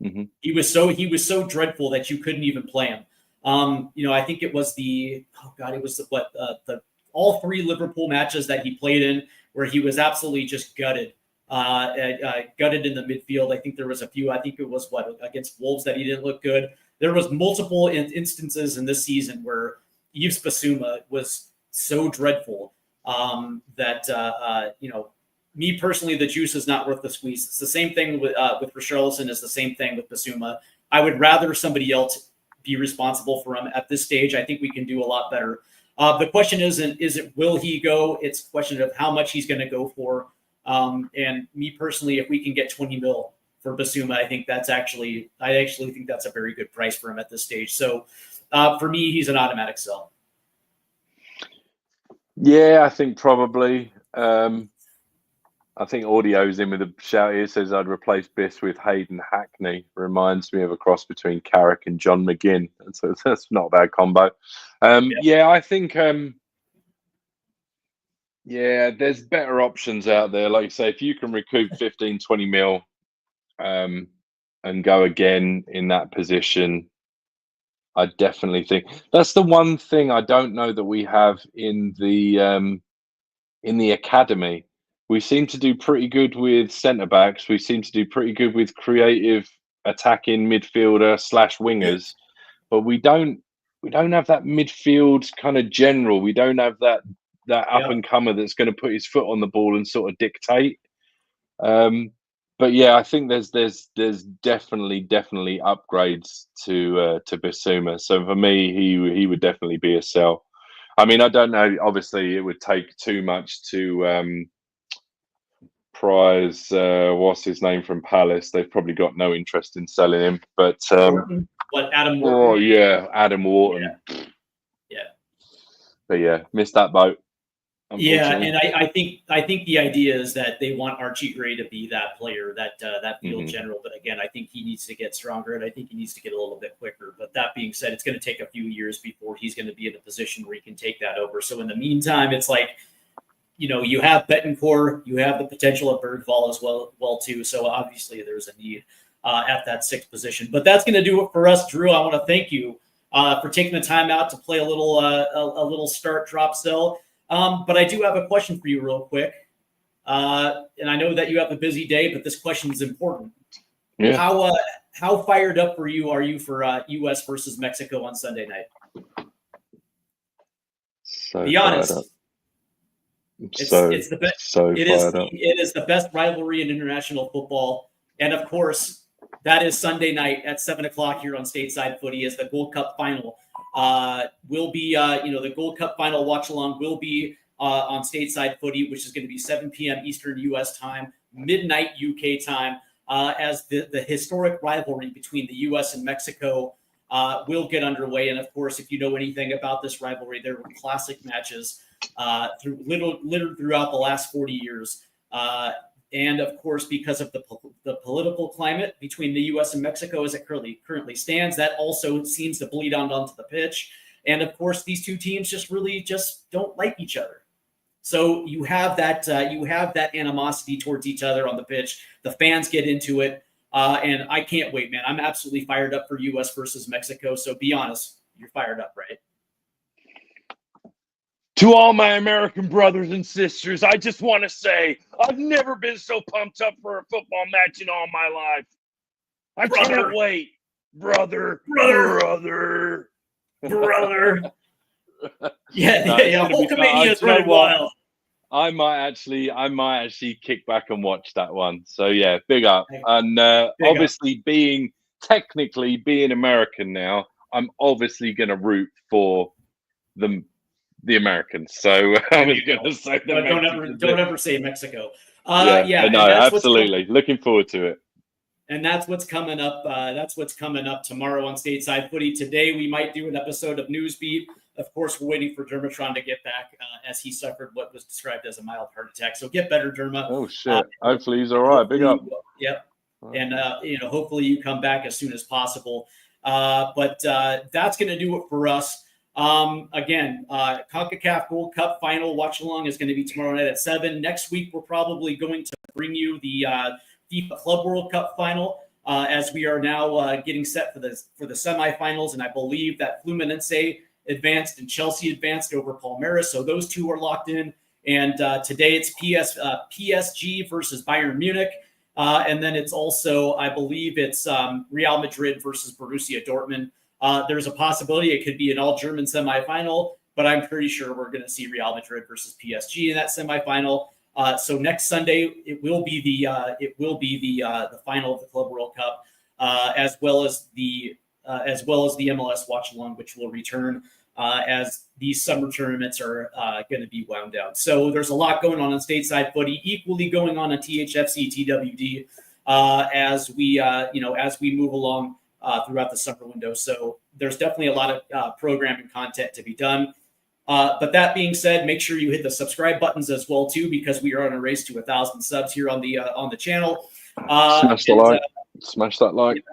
Mm-hmm. He was so dreadful that you couldn't even play him. I think it was the all 3 Liverpool matches that he played in where he was absolutely just gutted in the midfield. I think there was a few. I think it was against Wolves that he didn't look good. There was multiple instances in this season where Yves Bissouma was so dreadful that me personally, the juice is not worth the squeeze. It's the same thing with Richarlison. Is the same thing with Bissouma. I would rather somebody else be responsible for him at this stage. I think we can do a lot better. The question is it will he go? It's a question of how much he's going to go for. And me personally, if we can get 20 mil for Bissouma, I actually think that's a very good price for him at this stage. So for me, he's an automatic sell. Yeah, I think probably. I think Audio's in with a shout here. Says I'd replace Biss with Hayden Hackney. Reminds me of a cross between Carrick and John McGinn. And so that's not a bad combo. Yeah, I think there's better options out there. Like you say, if you can recoup 15, 20 mil and go again in that position, I definitely think that's the one thing I don't know that we have in the academy. We seem to do pretty good with centre backs. We seem to do pretty good with creative attacking midfielder / wingers, but we don't have that midfield kind of general. We don't have that up and comer that's going to put his foot on the ball and sort of dictate. But yeah, I think there's definitely upgrades to Bissouma. So for me, he would definitely be a sell. I mean, I don't know. Obviously, it would take too much to prize what's his name from Palace. They've probably got no interest in selling him. But Adam Wharton? Oh yeah, Adam Wharton. Yeah. But yeah, missed that boat. Yeah, and I think the idea is that they want Archie Gray to be that player, that field general. But again, I think he needs to get stronger, and I think he needs to get a little bit quicker. But that being said, it's going to take a few years before he's going to be in a position where he can take that over. So in the meantime, it's like, you have Betancourt, you have the potential of Bergvall as well too. So obviously there's a need at that 6th position. But that's going to do it for us, Drew. I want to thank you for taking the time out to play a little start drop sell. But I do have a question for you real quick. And I know that you have a busy day, but this question is important. Yeah. How fired up are you for U.S. versus Mexico on Sunday night? So be honest. It's the best. It is the best rivalry in international football, and of course, that is Sunday night at 7:00 here on Stateside Footy as the Gold Cup final will be. The Gold Cup final watch along will be on Stateside Footy, which is going to be 7 p.m. Eastern U.S. time, midnight UK time, as the historic rivalry between the U.S. and Mexico will get underway. And of course, if you know anything about this rivalry, there were classic matches littered throughout the last 40 years. And of course, because of the political climate between the U.S. and Mexico as it currently stands, that also seems to bleed onto the pitch. And of course, these two teams just don't like each other. So you have that animosity towards each other on the pitch. The fans get into it, and I can't wait, man. I'm absolutely fired up for U.S. versus Mexico. So be honest, you're fired up, right? To all my American brothers and sisters, I just want to say I've never been so pumped up for a football match in all my life. I can't wait, brother. Yeah. Hulkamania is running wild. I might actually kick back and watch that one. So yeah, big up. And obviously being American now, I'm obviously going to root for the Americans. So I was going to say don't ever say Mexico. No, absolutely. Looking forward to it. And that's what's coming up. That's what's coming up tomorrow on Stateside Footy. Today, we might do an episode of Newsbeat. Of course, we're waiting for Dermatron to get back as he suffered what was described as a mild heart attack. So get better, Derma. Oh, shit. Hopefully he's all right. Big up. Yep. And, hopefully you come back as soon as possible. But that's going to do it for us. Again, CONCACAF Gold Cup final watch along is going to be tomorrow night at 7. Next week, we're probably going to bring you the FIFA Club World Cup final as we are now getting set for the semifinals. And I believe that Fluminense advanced and Chelsea advanced over Palmeiras. So those two are locked in. And today it's PSG versus Bayern Munich. And then it's also, I believe it's Real Madrid versus Borussia Dortmund. There's a possibility it could be an all-German semifinal, but I'm pretty sure we're going to see Real Madrid versus PSG in that semifinal. So next Sunday it will be the final of the Club World Cup, as well as the MLS watch along, which will return as these summer tournaments are going to be wound down. So there's a lot going on Stateside Footy, equally going on THFC TWD as we move along throughout the summer window. So there's definitely a lot of programming content to be done. But that being said, make sure you hit the subscribe buttons as well too, because we are on a race to 1,000 subs here on the channel. Smash the like. Smash that like.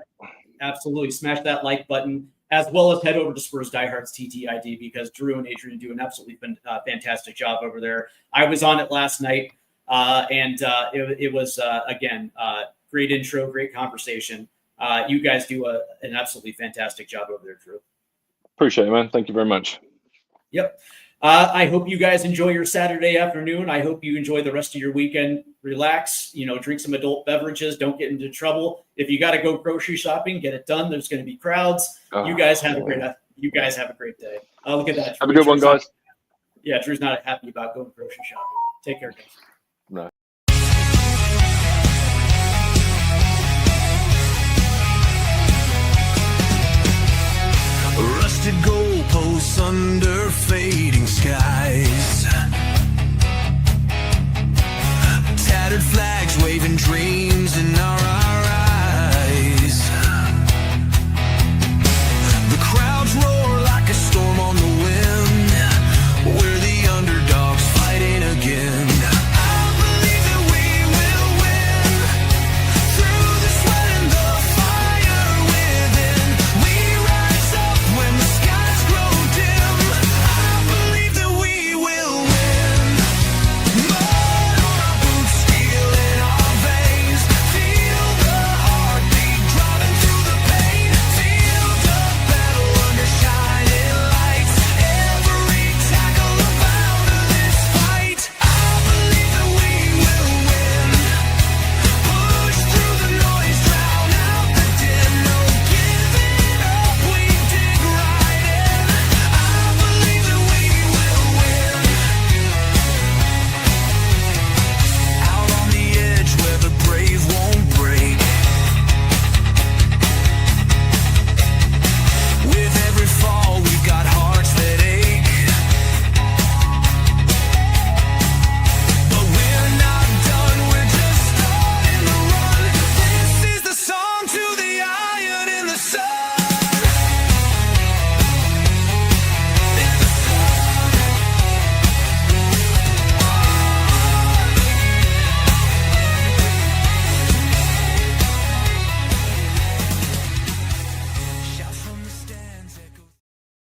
Absolutely, smash that like button, as well as head over to Spurs Diehards TTID, because Drew and Adrian do an absolutely fantastic job over there. I was on it last night, and it was again great intro, great conversation. You guys do an absolutely fantastic job over there, Drew. Appreciate it, man. Thank you very much. Yep. I hope you guys enjoy your Saturday afternoon. I hope you enjoy the rest of your weekend. Relax, drink some adult beverages. Don't get into trouble. If you got to go grocery shopping, get it done. There's going to be crowds. You guys have a great day. Look at that. Have a good one, guys. Yeah, Drew's not happy about going grocery shopping. Take care, guys. No. Rusted goalposts under fading skies.